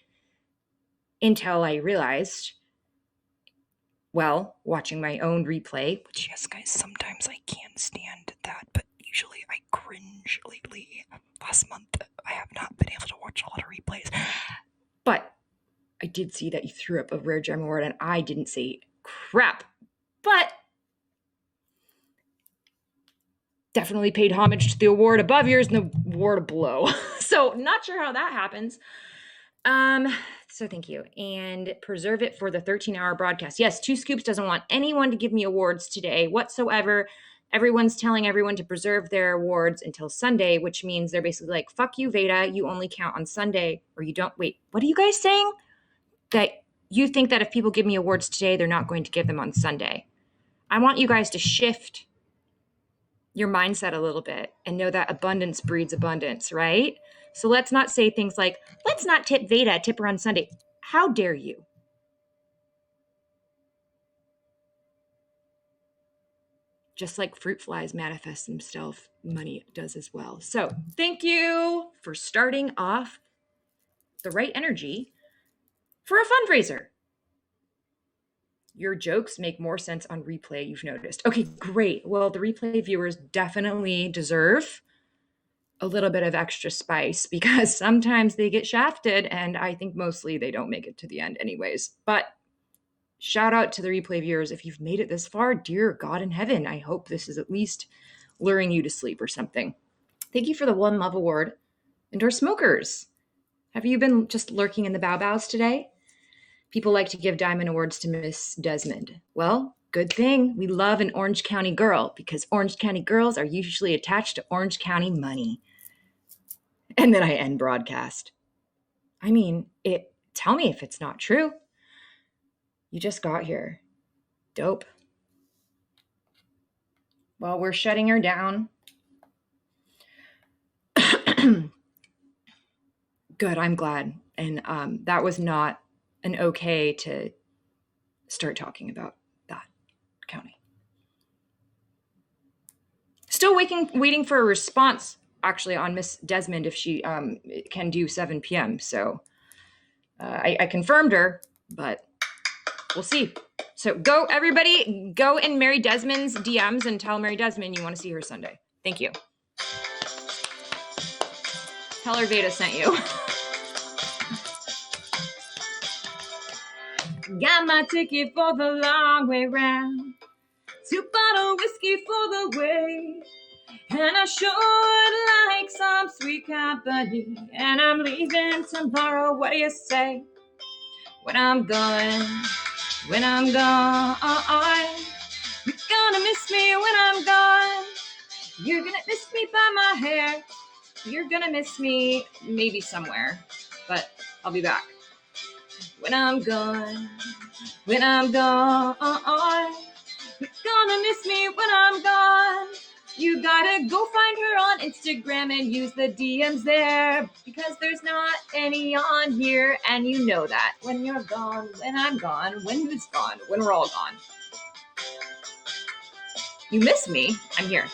Speaker 1: until I realized, well, watching my own replay,
Speaker 2: Which, yes, guys, sometimes I can't stand that, but usually I cringe lately. Last month, I have not been able to watch a lot of replays.
Speaker 1: But I did see that you threw up a Rare Gem Award, and I didn't say crap. But definitely paid homage to the award above yours and the award below. So not sure how that happens. So thank you. And preserve it for the 13-hour broadcast. Yes, 2 Scoops doesn't want anyone to give me awards today whatsoever. Everyone's telling everyone to preserve their awards until Sunday, which means they're basically like, fuck you, Vada. You only count on Sunday, or you don't. Wait, what are you guys saying? That you think that if people give me awards today, they're not going to give them on Sunday. I want you guys to shift your mindset a little bit and know that abundance breeds abundance, right? So let's not say things like, let's not tip Vada, tip her on Sunday. How dare you? Just like fruit flies manifest themselves, money does as well. So thank you for starting off the right energy for a fundraiser. Your jokes make more sense on replay, you've noticed. Okay, great. Well, the replay viewers definitely deserve a little bit of extra spice because sometimes they get shafted, and I think mostly they don't make it to the end anyways. But shout out to the replay viewers. If you've made it this far, dear God in heaven, I hope this is at least luring you to sleep or something. Thank you for the One Love Award. Indoor smokers, have you been just lurking in the bows today? People like to give diamond awards to Miss Desmond. Well, good thing. We love an Orange County girl because Orange County girls are usually attached to Orange County money. And then I end broadcast. I mean, tell me if it's not true. You just got here. Dope. Well, we're shutting her down. Good, I'm glad. And that was not an okay to start talking about that county. Still waiting for a response actually on Miss Desmond if she can do 7 p.m. So I confirmed her, but we'll see. So go, everybody, go in Mary Desmond's DMs and tell Mary Desmond you want to see her Sunday. Thank you. Tell her Vada sent you. Got my ticket for the long way round. 2 bottle whiskey for the way. And I sure like some sweet company. And I'm leaving tomorrow, what do you say? When I'm gone, you're gonna miss me when I'm gone. You're gonna miss me by my hair. You're gonna miss me maybe somewhere, but I'll be back. When I'm gone, you're gonna miss me when I'm gone. You gotta go find her on Instagram and use the DMs there, because there's not any on here, and you know that. When you're gone, when I'm gone, when who's gone, when we're all gone. You miss me, I'm here.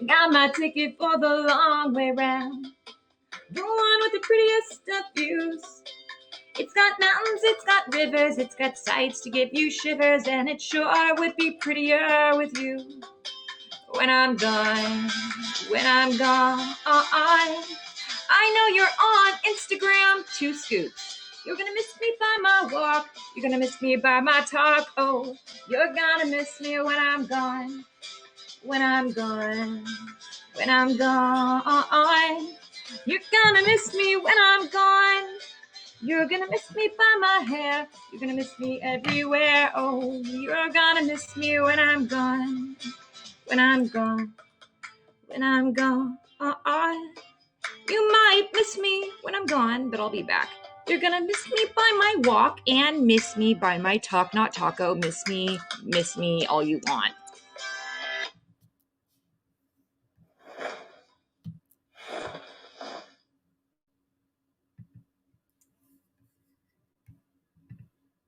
Speaker 1: I got my ticket for the long way round. The one with the prettiest of views. It's got mountains, it's got rivers, it's got sights to give you shivers, and it sure would be prettier with you. When I'm gone, I know you're on Instagram, 2 scoops. You're gonna miss me by my walk, you're gonna miss me by my talk. Oh, you're gonna miss me when I'm gone. When I'm gone, you're gonna miss me when I'm gone. You're gonna miss me by my hair, you're gonna miss me everywhere. Oh, you're gonna miss me when I'm gone. When I'm gone, you might miss me when I'm gone, but I'll be back. You're gonna miss me by my walk and miss me by my talk, not taco. Miss me all you want.